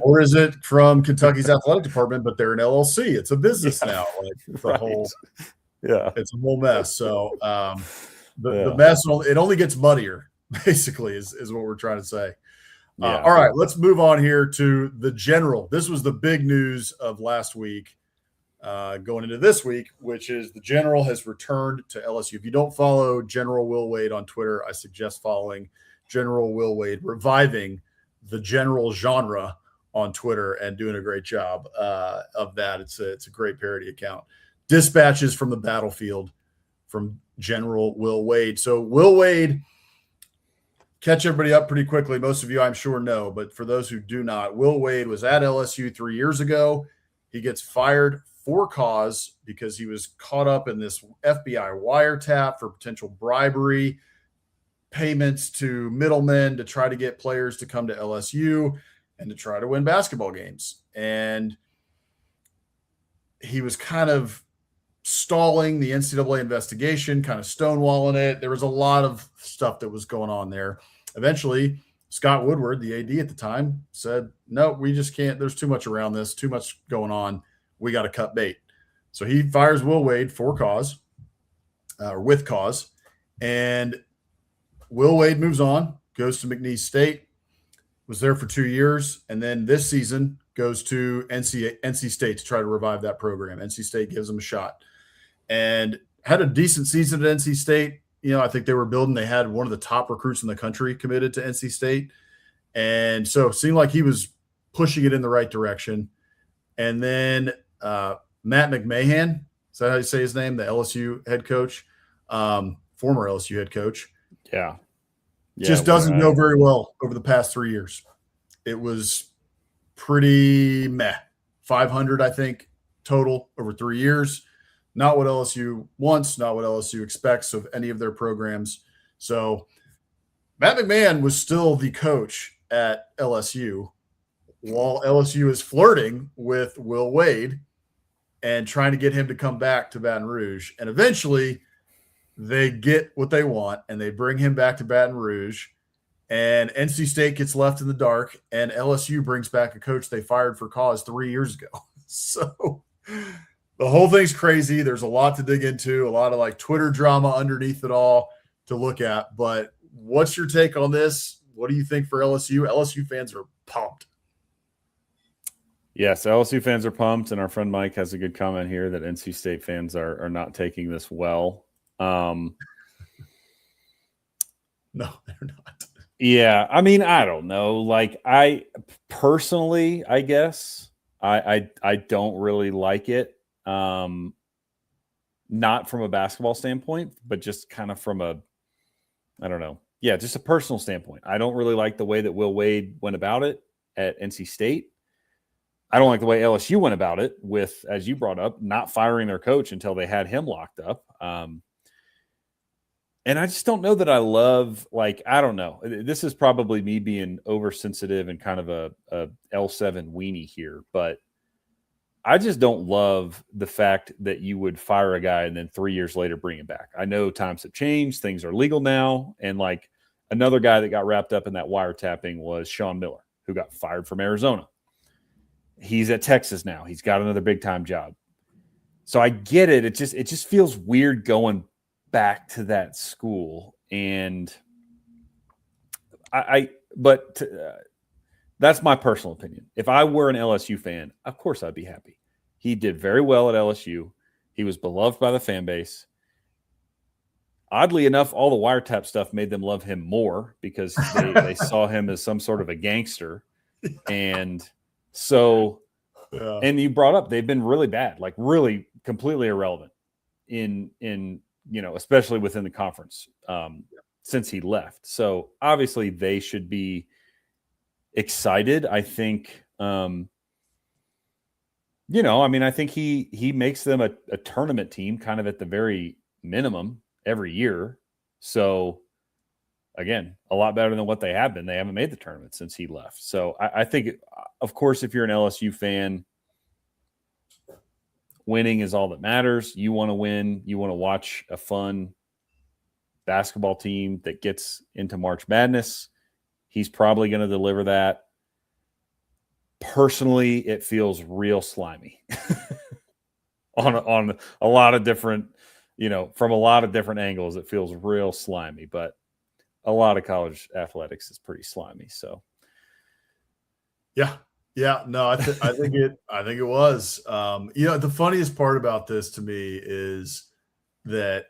Or is it from Kentucky's athletic department, but they're an LLC? It's a business now. It's a whole mess. So the mess, it only gets muddier, basically, is what we're trying to say. All right, let's move on here to the general. This was the big news of last week going into this week, which is the general has returned to LSU. If you don't follow General Will Wade on Twitter, I suggest following General Will Wade, reviving the general genre on Twitter and doing a great job of that. It's a great parody account. Dispatches from the battlefield from General Will Wade. So Will Wade, catch everybody up pretty quickly. Most of you, I'm sure, know, but for those who do not, Will Wade was at LSU 3 years ago. He gets fired for cause because he was caught up in this FBI wiretap for potential bribery, payments to middlemen to try to get players to come to LSU and to try to win basketball games. And he was kind of stalling the NCAA investigation, kind of stonewalling it. There was a lot of stuff that was going on there. Eventually, Scott Woodward, the AD at the time, said, no, we just can't. There's too much around this, too much going on. We got to cut bait. So he fires Will Wade for cause, or with cause. And Will Wade moves on, goes to McNeese State, was there for 2 years, and then this season goes to NC State to try to revive that program. NC State gives him a shot and had a decent season at NC State. I think they were building. They had one of the top recruits in the country committed to NC State. And so it seemed like he was pushing it in the right direction. And then Matt McMahon, is that how you say his name? The LSU head coach, former LSU head coach. Yeah. Just doesn't go very well over the past 3 years. It was pretty meh. 500, I think, total over 3 years. Not what LSU wants, not what LSU expects of any of their programs. So Matt McMahon was still the coach at LSU while LSU is flirting with Will Wade and trying to get him to come back to Baton Rouge. And eventually they get what they want and they bring him back to Baton Rouge. And NC State gets left in the dark, and LSU brings back a coach they fired for cause 3 years ago. So the whole thing's crazy. There's a lot to dig into, a lot of like Twitter drama underneath it all to look at. But what's your take on this? What do you think for LSU? LSU fans are pumped. Yes, LSU fans are pumped, and our friend Mike has a good comment here that NC State fans are not taking this well. No, they're not. Yeah, I mean, I don't know. Like, I personally, I guess I don't really like it. Not from a basketball standpoint, but just kind of from a, I don't know. Yeah, just a personal standpoint. I don't really like the way that Will Wade went about it at NC State. I don't like the way LSU went about it with, as you brought up, not firing their coach until they had him locked up. And I just don't know that I love, like, I don't know. This is probably me being oversensitive and kind of a L7 weenie here, but I just don't love the fact that you would fire a guy and then 3 years later bring him back. I know times have changed. Things are legal now. And like another guy that got wrapped up in that wiretapping was Sean Miller, who got fired from Arizona. He's at Texas now. He's got another big time job. So I get it. It just feels weird going back to that school. And that's my personal opinion. If I were an LSU fan, of course I'd be happy. He did very well at LSU. He was beloved by the fan base. Oddly enough, all the wiretap stuff made them love him more because they saw him as some sort of a gangster. And so, yeah. And you brought up, they've been really bad, like really completely irrelevant in especially within the conference since he left. So obviously they should be excited. I think, I think he makes them a tournament team kind of at the very minimum every year. So again, a lot better than what they have been. They haven't made the tournament since he left. So I think, of course, if you're an LSU fan, winning is all that matters. You want to win. You want to watch a fun basketball team that gets into March Madness. He's probably going to deliver that. Personally, it feels real slimy on a lot of different, from a lot of different angles. It feels real slimy, but a lot of college athletics is pretty slimy. So, yeah, no, I think it was. The funniest part about this to me is that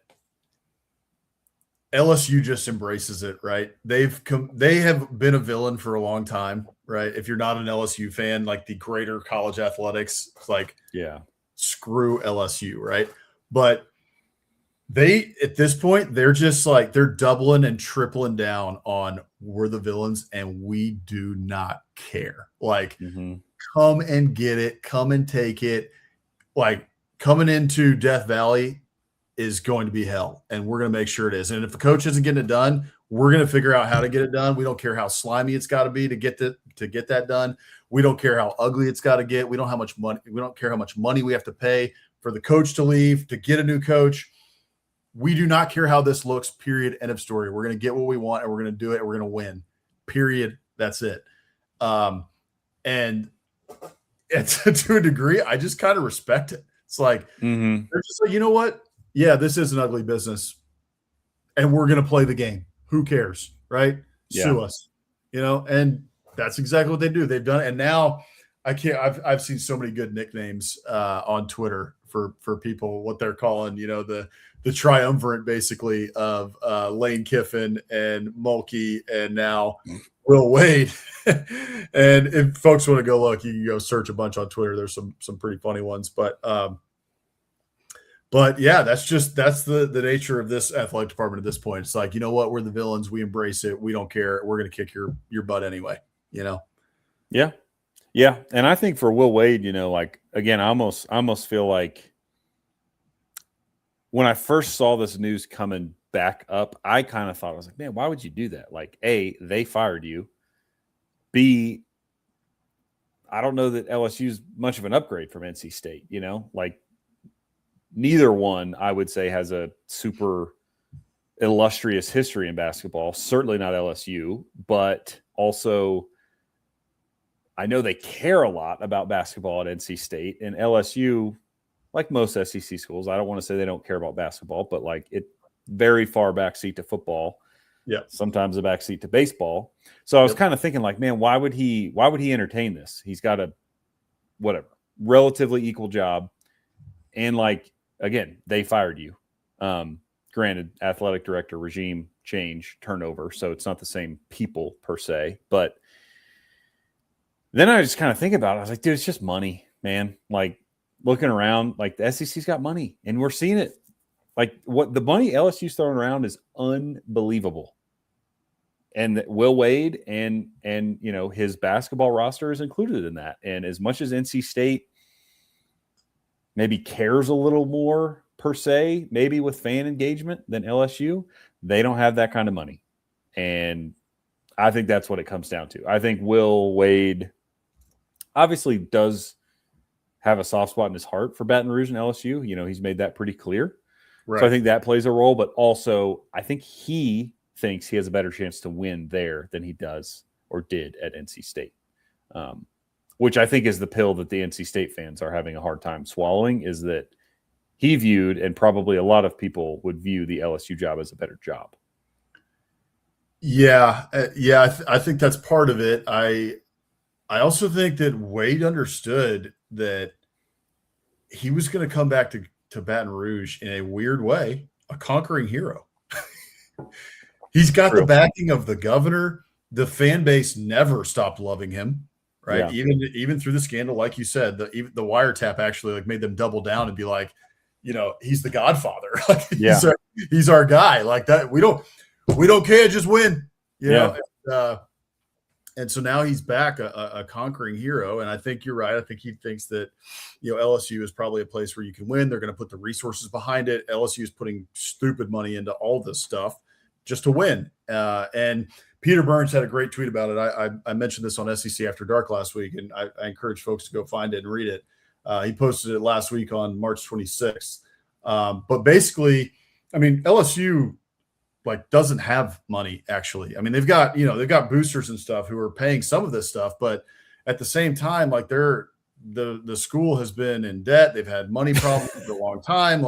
LSU just embraces it, right? They have been a villain for a long time, right? If you're not an LSU fan, like the greater college athletics, like, yeah, screw LSU, right? But they, at this point, they're just like, they're doubling and tripling down on we're the villains and we do not care. Like, come and get it, come and take it. Like, coming into Death Valley is going to be hell, and we're going to make sure it is. And if the coach isn't getting it done, we're going to figure out how to get it done. We don't care how slimy it's got to be to get that done. We don't care how ugly it's got to get. We don't care how much money we have to pay for the coach to leave, to get a new coach. We do not care how this looks, period, end of story. We're going to get what we want, and we're going to do it, and we're going to win, period. That's it. And to a degree, I just kind of respect it. It's like, they're just like, you know what? Yeah, this is an ugly business, and we're going to play the game. Who cares, right? Yeah. Sue us, and that's exactly what they do. They've done it, and now I've seen so many good nicknames on Twitter for people, what they're calling, the triumvirate basically of Lane Kiffin and Mulkey and now Will Wade. And if folks want to go look, you can go search a bunch on Twitter. There's some pretty funny ones, but yeah, that's the nature of this athletic department at this point. It's like, you know what? We're the villains. We embrace it. We don't care. We're going to kick your butt anyway, Yeah. Yeah. And I think for Will Wade, again, I almost feel like when I first saw this news coming back up, I kind of thought, I was like, man, why would you do that? Like, A, they fired you. B, I don't know that LSU's much of an upgrade from NC State, like neither one I would say has a super illustrious history in basketball, certainly not LSU, but also I know they care a lot about basketball at NC State, and LSU, like most SEC schools, I don't want to say they don't care about basketball, but like it very far backseat to football. Yeah. Sometimes a backseat to baseball. So I was kind of thinking like, man, why would he entertain this? He's got a relatively equal job. And like, again, they fired you. Granted, athletic director, regime change, turnover. So it's not the same people per se, but then I just kind of think about it. I was like, dude, it's just money, man. Like looking around, like the SEC's got money and we're seeing it. Like what the money LSU's throwing around is unbelievable. And Will Wade and his basketball roster is included in that. And as much as NC State maybe cares a little more per se, maybe with fan engagement than LSU, they don't have that kind of money. And I think that's what it comes down to. I think Will Wade obviously does have a soft spot in his heart for Baton Rouge and LSU. He's made that pretty clear. Right. So I think that plays a role, but also I think he thinks he has a better chance to win there than he does or did at NC State, which I think is the pill that the NC State fans are having a hard time swallowing, is that he viewed, and probably a lot of people would view, the LSU job as a better job. Yeah. I think that's part of it. I also think that Wade understood that he was going to come back to Baton Rouge in a weird way, a conquering hero. He's got the backing of the governor. The fan base never stopped loving him, right? Yeah. Even through the scandal, like you said, the wiretap actually like made them double down and be like, he's the Godfather. Like, he's our guy. Like that, we don't care, just win. You know? And so now he's back a conquering hero. And I think you're right. I think he thinks that, LSU is probably a place where you can win. They're going to put the resources behind it. LSU is putting stupid money into all this stuff just to win. And Peter Burns had a great tweet about it. I mentioned this on SEC After Dark last week, and I encourage folks to go find it and read it. He posted it last week on March 26th. But basically, I mean, LSU doesn't have money actually. I mean, they've got boosters and stuff who are paying some of this stuff, but at the same time, like the school has been in debt. They've had money problems for a long time.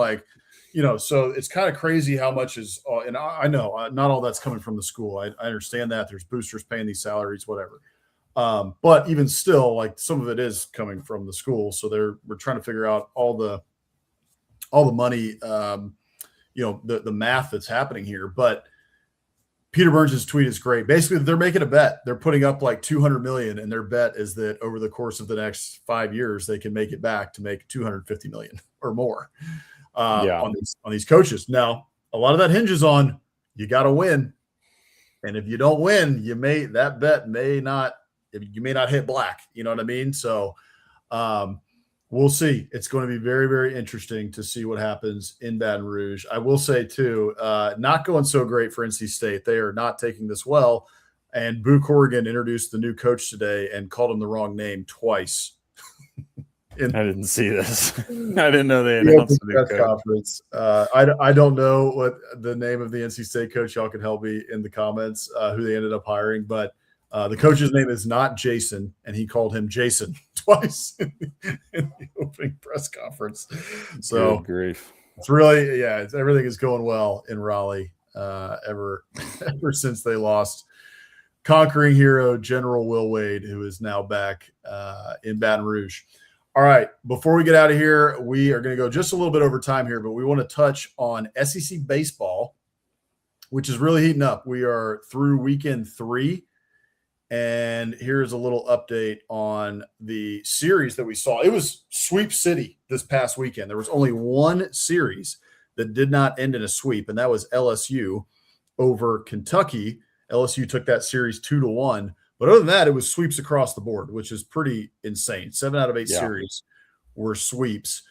So it's kind of crazy how much is, and I know not all that's coming from the school. I understand that there's boosters paying these salaries, whatever. But even still, some of it is coming from the school. So we're trying to figure out all the money, the math that's happening here. But Peter Burns' tweet is great. Basically, they're making a bet. They're putting up $200 million, and their bet is that over the course of the next 5 years, they can make it back to make $250 million or more on these coaches. Now, a lot of that hinges on you got to win, and if you don't win, you may not hit black. You know what I mean? So we'll see. It's going to be very, very interesting to see what happens in Baton Rouge. I will say, too, not going so great for NC State. They are not taking this well. And Boo Corrigan introduced the new coach today and called him the wrong name twice. I didn't see this. I didn't know they announced the new coach. Conference. I don't know what the name of the NC State coach. Y'all can help me in the comments who they ended up hiring. But the coach's name is not Jason, and he called him Jason twice in the opening press conference. So good grief. It's really, everything is going well in Raleigh ever since they lost conquering hero General Will Wade, who is now back in Baton Rouge. All right, before we get out of here, we are going to go just a little bit over time here, but we want to touch on SEC baseball, which is really heating up. We are through weekend 3. And here's a little update on the series that we saw. It was Sweep City this past weekend. There was only one series that did not end in a sweep, and that was LSU over Kentucky. LSU took that series 2-1. But other than that, it was sweeps across the board, which is pretty insane. 7 out of 8 series were sweeps.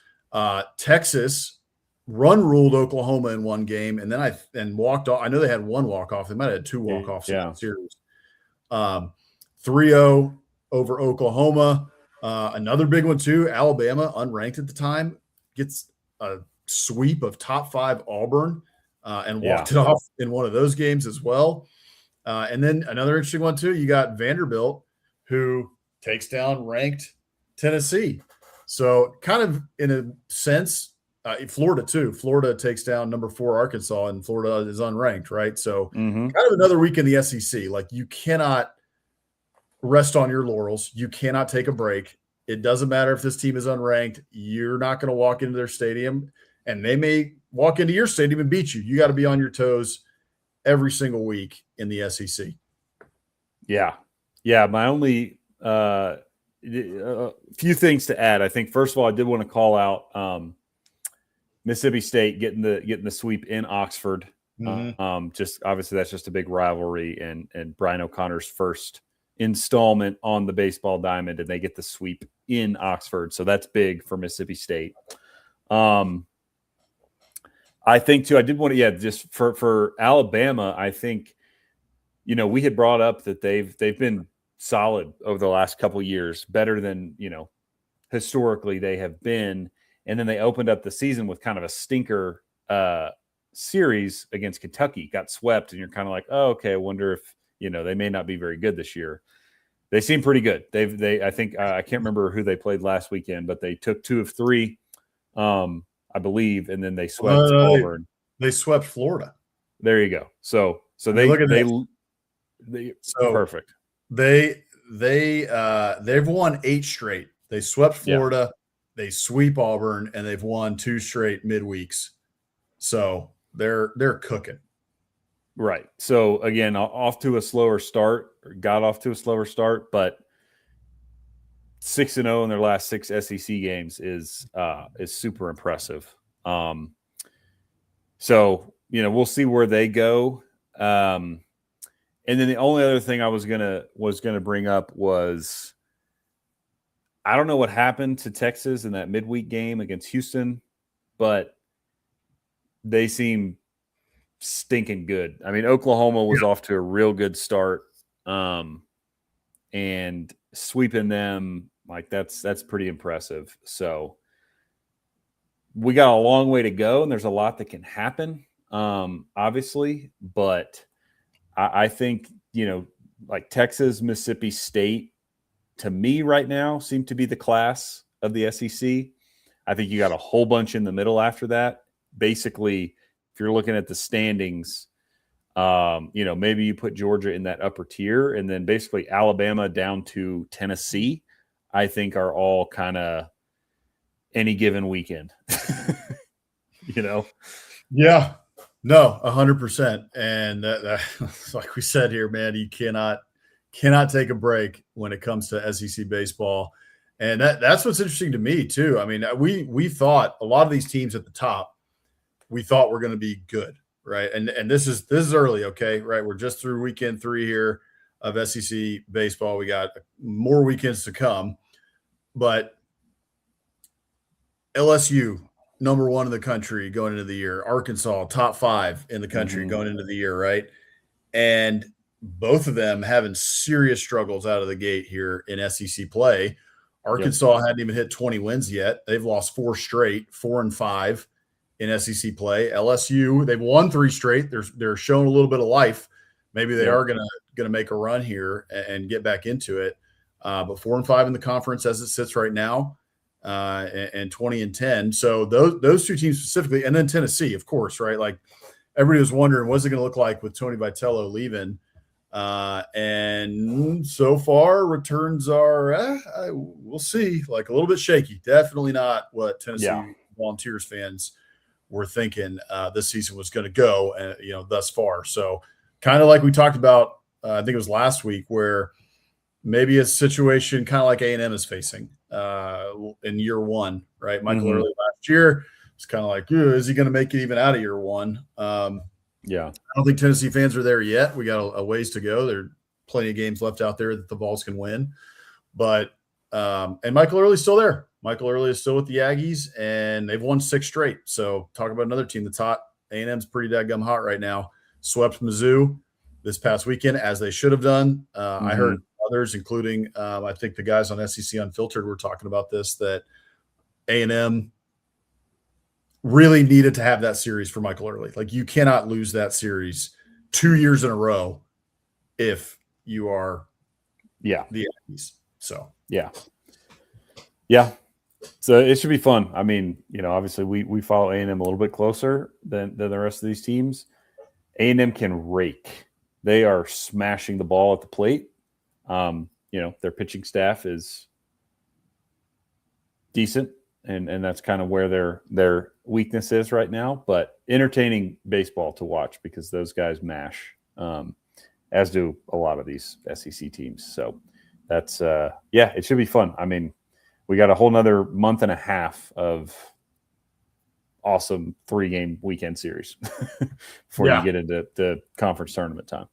Texas ruled Oklahoma in one game, and then walked off. I know they had one walk-off. They might have had 2 walk-offs in that series. 3-0 over Oklahoma. Another big one too, Alabama, unranked at the time, gets a sweep of top 5 Auburn and walked it off in one of those games as well. And then another interesting one too, you got Vanderbilt, who takes down ranked Tennessee. So kind of in a sense, Florida too. Florida takes down number 4 Arkansas, and Florida is unranked, right? So kind of another week in the SEC. Like, you cannot rest on your laurels. You cannot take a break. It doesn't matter if this team is unranked. You're not going to walk into their stadium, and they may walk into your stadium and beat you. You got to be on your toes every single week in the SEC. Yeah. My only few things to add. I think first of all, I did want to call out Mississippi State getting the sweep in Oxford. Just obviously that's just a big rivalry, and Brian O'Connor's first installment on the baseball diamond, and they get the sweep in Oxford. So that's big for Mississippi State. I think too, I did want to, just for Alabama, I think, we had brought up that they've been solid over the last couple of years, better than, historically they have been. And then they opened up the season with kind of a stinker series against Kentucky, got swept, and you're kind of like, oh, okay, I wonder if, they may not be very good this year. They seem pretty good. I think I can't remember who they played last weekend, but they took 2 of 3, I believe, and then they swept Auburn. They swept Florida. There you go. So they perfect. They've won 8 straight. They swept Florida, they sweep Auburn, and they've won 2 straight midweeks. So they're cooking. Right. So again, got off to a slower start, but 6-0 in their last 6 SEC games is super impressive. So, we'll see where they go. And then the only other thing I was gonna bring up was, I don't know what happened to Texas in that midweek game against Houston, but they seem stinking good. I mean, Oklahoma was off to a real good start, and sweeping them, like, that's pretty impressive. So we got a long way to go, and there's a lot that can happen, obviously, but I think, like Texas, Mississippi State, to me right now, seem to be the class of the SEC. I think you got a whole bunch in the middle after that. Basically, if you're looking at the standings, maybe you put Georgia in that upper tier, and then basically Alabama down to Tennessee, I think are all kind of any given weekend. Yeah. No, 100%. And that, like we said here, man, you cannot take a break when it comes to SEC baseball. And that's what's interesting to me too. I mean, we thought a lot of these teams at the top, we thought were going to be good, right? And this is early, okay, right? We're just through weekend 3 here of SEC baseball. We got more weekends to come, but LSU, number 1 in the country going into the year. Arkansas, top 5 in the country going into the year, right? And both of them having serious struggles out of the gate here in SEC play. Arkansas hadn't even hit 20 wins yet. They've lost 4 straight, 4-5 in SEC play. LSU, they've won 3 straight. They're showing a little bit of life. Maybe they are gonna make a run here and get back into it. But 4-5 in the conference as it sits right now, and 20-10. So those 2 teams specifically, and then Tennessee, of course, right? Like, everybody was wondering, what's it going to look like with Tony Vitello leaving? And so far, returns are, we'll see, like a little bit shaky. Definitely not what Tennessee Volunteers fans were thinking this season was going to go, thus far. So kind of like we talked about, I think it was last week, where maybe a situation kind of like A&M is facing in year 1, right? Michael Early last year, it's kind of like, is he going to make it even out of year 1? I don't think Tennessee fans are there yet. We got a ways to go. There are plenty of games left out there that the Vols can win. But and Michael Early's still there. Michael Early is still with the Aggies, and they've won 6 straight. So talk about another team that's hot. A&M's pretty dadgum hot right now. Swept Mizzou this past weekend, as they should have done. I heard others, including I think the guys on SEC Unfiltered were talking about this, that A&M really needed to have that series for Michael Early. Like, you cannot lose that series 2 years in a row if you are the Aggies. So yeah. So it should be fun. I mean, obviously we follow A&M a little bit closer than the rest of these teams. A&M can rake. They are smashing the ball at the plate. Their pitching staff is decent, and that's kind of where their weakness is right now. But entertaining baseball to watch because those guys mash, as do a lot of these SEC teams. So that's it should be fun. I mean, we got a whole nother month and a half of awesome 3-game weekend series before you get into the conference tournament time.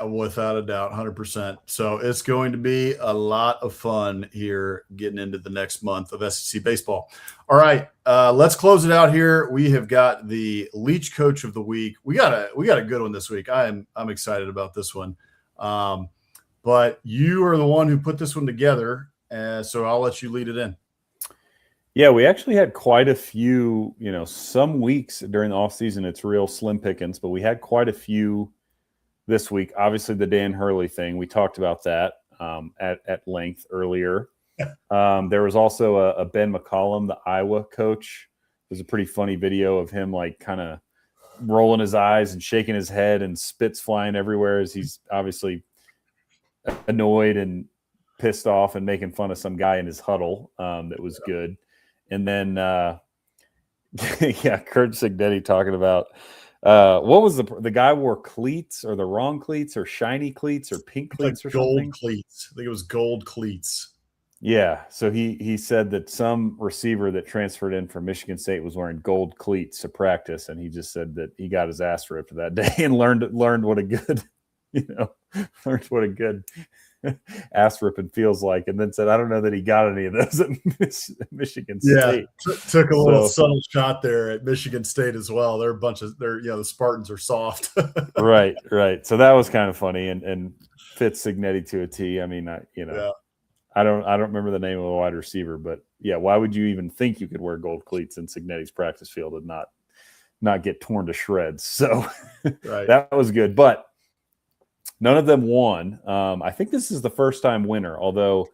Without a doubt, 100%. So it's going to be a lot of fun here getting into the next month of SEC baseball. All right, let's close it out here. We have got the Leach Coach of the Week. We got a good one this week. I'm excited about this one. But you are the one who put this one together, so I'll let you lead it in. Yeah, we actually had quite a few, some weeks during the offseason, it's real slim pickings, but we had quite a few this week. Obviously, the Dan Hurley thing, we talked about that at length earlier. There was also a Ben McCollum, the Iowa coach. There's a pretty funny video of him like kind of rolling his eyes and shaking his head and spits flying everywhere as he's obviously annoyed and pissed off and making fun of some guy in his huddle. That was good. And then, Kurt Signetti talking about what was the guy wore cleats or the wrong cleats or shiny cleats or pink cleats or gold something? Cleats. I think it was gold cleats. Yeah. So he said that some receiver that transferred in from Michigan State was wearing gold cleats to practice, and he just said that he got his ass ripped that day and learned what a good, learned what a good ass ripping feels like, and then said, I don't know that he got any of those at Michigan State. Yeah, took a little subtle shot there at Michigan State as well. The Spartans are soft. Right. So that was kind of funny and fits Signetti to a T. I mean, I don't remember the name of the wide receiver, but yeah, why would you even think you could wear gold cleats in Signetti's practice field and not get torn to shreds? So that was good, but none of them won. I think this is the first time winner, although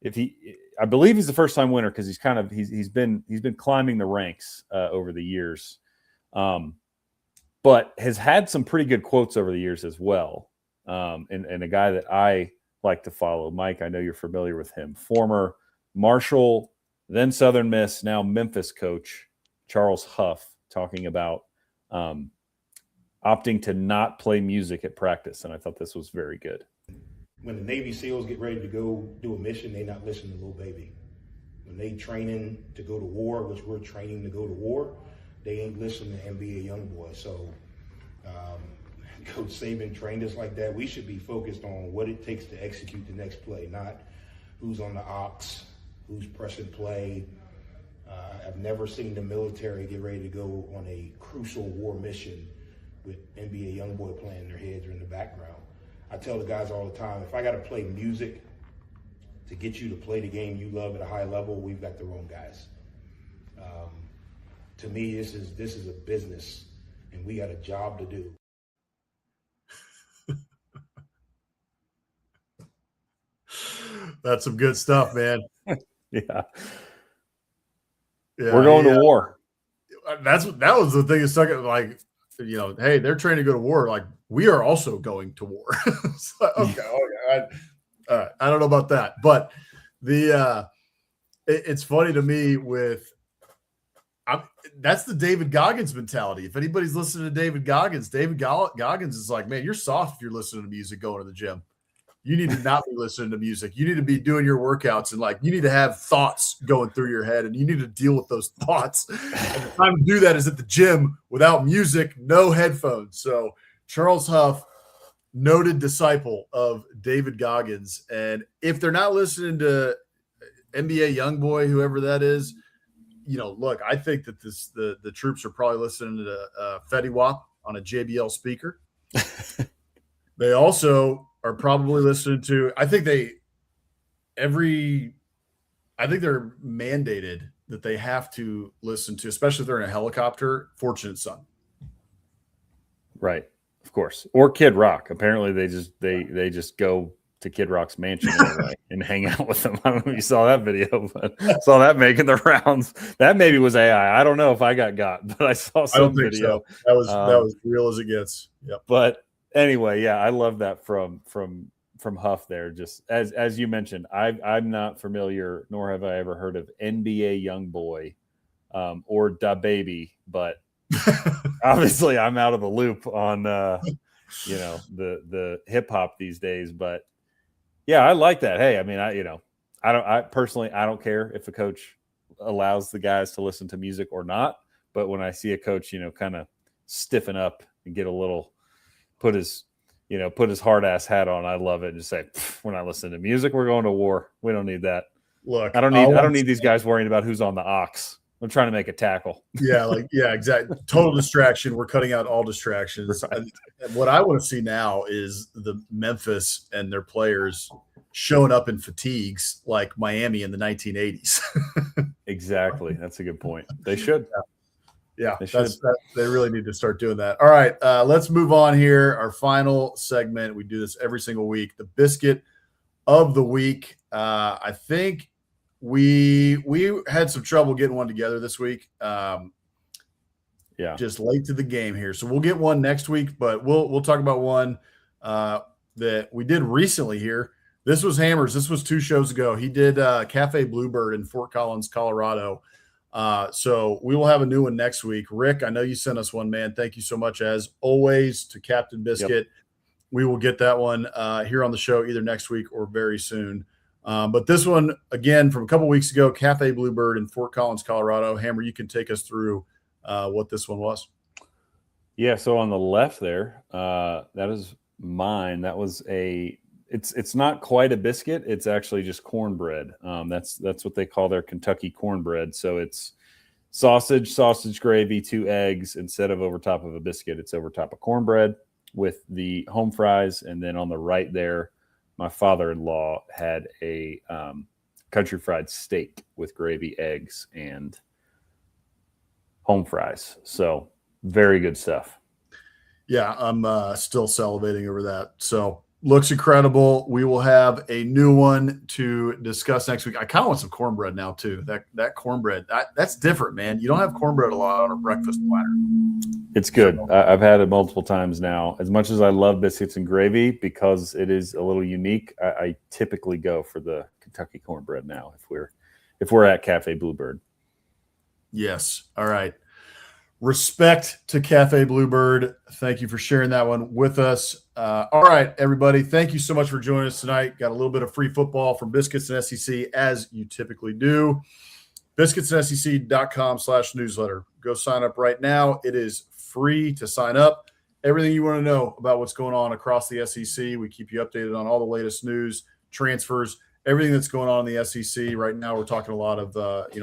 I believe he's the first time winner because he's been climbing the ranks over the years, but has had some pretty good quotes over the years as well. And a guy that I like to follow, Mike, I know you're familiar with him, former Marshall, then Southern Miss, now Memphis coach Charles Huff, talking about opting to not play music at practice, and I thought this was very good. When the Navy SEALs get ready to go do a mission, they not listening to Little Baby. When they training to go to war, which we're training to go to war, they ain't listening to NBA Youngboy. So Coach Saban trained us like that. We should be focused on what it takes to execute the next play, not who's on the ox, who's pressing play. I've never seen the military get ready to go on a crucial war mission with NBA Youngboy playing in their heads or in the background. I tell the guys all the time, if I got to play music to get you to play the game you love at a high level, we've got the wrong guys. To me, this is a business, and we got a job to do. That's some good stuff, man. Yeah, we're going to war. That was the thing that stuck. Like, hey, they're trying to go to war. Like, we are also going to war. Okay. I don't know about that, but it's funny to me that's the David Goggins mentality. If anybody's listening to David Goggins is like, man, you're soft if you're listening to music going to the gym. You need to not be listening to music. You need to be doing your workouts, and you need to have thoughts going through your head, and you need to deal with those thoughts. And the time to do that is at the gym without music, no headphones. So Charles Huff, noted disciple of David Goggins. And if they're not listening to NBA Youngboy, whoever that is, look, I think that the troops are probably listening to Fetty Wap on a JBL speaker. They also are probably listening to. I think they're mandated that they have to listen to, especially if they're in a helicopter, Fortunate Son. Right. Of course. Or Kid Rock. Apparently they just go to Kid Rock's mansion anyway and hang out with them. I don't know if you saw that video, but I saw that making the rounds. That maybe was AI. I don't know if I got, but I saw some I don't think video. so. That was real as it gets. Yep. But anyway, yeah, I love that from Huff there. Just as you mentioned, I'm not familiar, nor have I ever heard of NBA Youngboy or Da Baby, but obviously I'm out of the loop on the hip hop these days. But yeah, I like that. Hey, I mean, I personally don't care if a coach allows the guys to listen to music or not. But when I see a coach, kind of stiffen up and get a little, put his hard ass hat on, I love it. And just say, we're not listening to music. We're going to war. We don't need that. Look, I don't need these guys worrying about who's on the ox. I'm trying to make a tackle. Yeah, exactly. Total distraction. We're cutting out all distractions. Right. And what I want to see now is the Memphis and their players showing up in fatigues like Miami in the 1980s. Exactly. That's a good point. They should. Yeah, they really need to start doing that. All right, let's move on here. Our final segment. We do this every single week. The Biscuit of the Week. I think we had some trouble getting one together this week. Just late to the game here, so we'll get one next week. But we'll talk about one that we did recently here. This was Hammers. This was 2 shows ago. He did Cafe Bluebird in Fort Collins, Colorado. So we will have a new one next week. Rick, I know you sent us one, man. Thank you so much, as always, to Captain Biscuit. Yep. We will get that one here on the show either next week or very soon. But this one, again, from a couple weeks ago, Cafe Bluebird in Fort Collins, Colorado. Hammer, you can take us through what this one was. Yeah, so on the left there, that is mine. That was it's not quite a biscuit. It's actually just cornbread. That's what they call their Kentucky cornbread. So it's sausage gravy, 2 eggs. Instead of over top of a biscuit, it's over top of cornbread with the home fries. And then on the right there, my father-in-law had a country fried steak with gravy, eggs, and home fries. So very good stuff. Yeah, I'm still salivating over that. So looks incredible. We will have a new one to discuss next week. I kind of want some cornbread now too. That cornbread, that's different, man. You don't have cornbread a lot on a breakfast platter. It's good. I've had it multiple times now. As much as I love biscuits and gravy, because it is a little unique, I typically go for the Kentucky cornbread now if we're at Cafe Bluebird. Yes. All right. Respect to Cafe Bluebird. Thank you for sharing that one with us. All right, everybody. Thank you so much for joining us tonight. Got a little bit of free football from Biscuits and SEC, as you typically do. BiscuitsandSEC.com/newsletter. Go sign up right now. It is free to sign up. Everything you want to know about what's going on across the SEC. We keep you updated on all the latest news, transfers, everything that's going on in the SEC. Right now, we're talking a lot of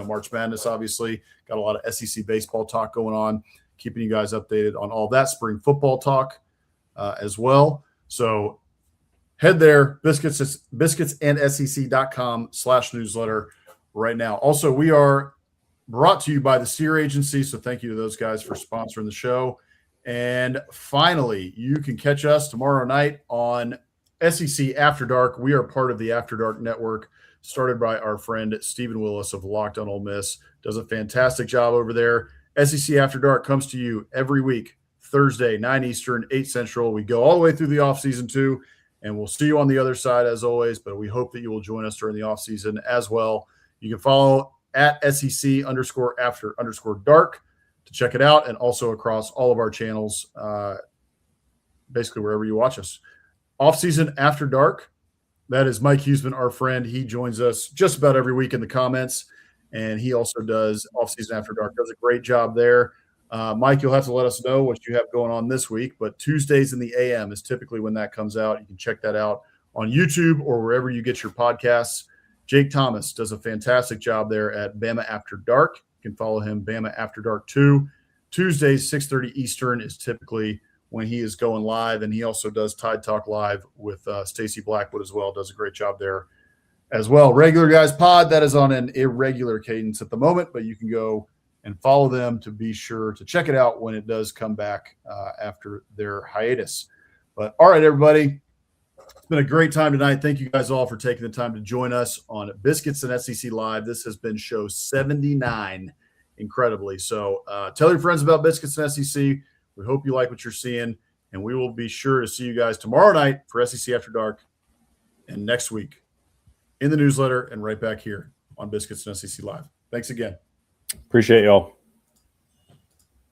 March Madness, obviously. Got a lot of SEC baseball talk going on, keeping you guys updated on all that spring football talk as well. So head there, biscuitsandSEC.com/newsletter right now. Also, we are brought to you by the Steer Agency, so thank you to those guys for sponsoring the show. And finally, you can catch us tomorrow night on SEC After Dark. We are part of the After Dark Network, started by our friend Stephen Willis of Locked on Ole Miss. Does a fantastic job over there. SEC After Dark comes to you every week, Thursday, 9 Eastern, 8 Central. We go all the way through the offseason too, and we'll see you on the other side as always, but we hope that you will join us during the offseason as well. You can follow at SEC_After_Dark to check it out, and also across all of our channels, basically wherever you watch us. Offseason After Dark, that is Mike Huseman, our friend. He joins us just about every week in the comments, and he also does Offseason After Dark. Does a great job there. Mike, you'll have to let us know what you have going on this week, but Tuesdays in the AM is typically when that comes out. You can check that out on YouTube or wherever you get your podcasts. Jake Thomas does a fantastic job there at Bama After Dark. You can follow him, Bama After Dark 2. Tuesdays, 6:30 Eastern is typically when he is going live. And he also does Tide Talk Live with Stacy Blackwood as well. Does a great job there as well. Regular Guys Pod, that is on an irregular cadence at the moment, but you can go and follow them to be sure to check it out when it does come back after their hiatus. But all right, everybody, it's been a great time tonight. Thank you guys all for taking the time to join us on Biscuits and SEC Live. This has been show 79, incredibly. So tell your friends about Biscuits and SEC. We hope you like what you're seeing, and we will be sure to see you guys tomorrow night for SEC After Dark and next week in the newsletter and right back here on Biscuits and SEC Live. Thanks again. Appreciate y'all.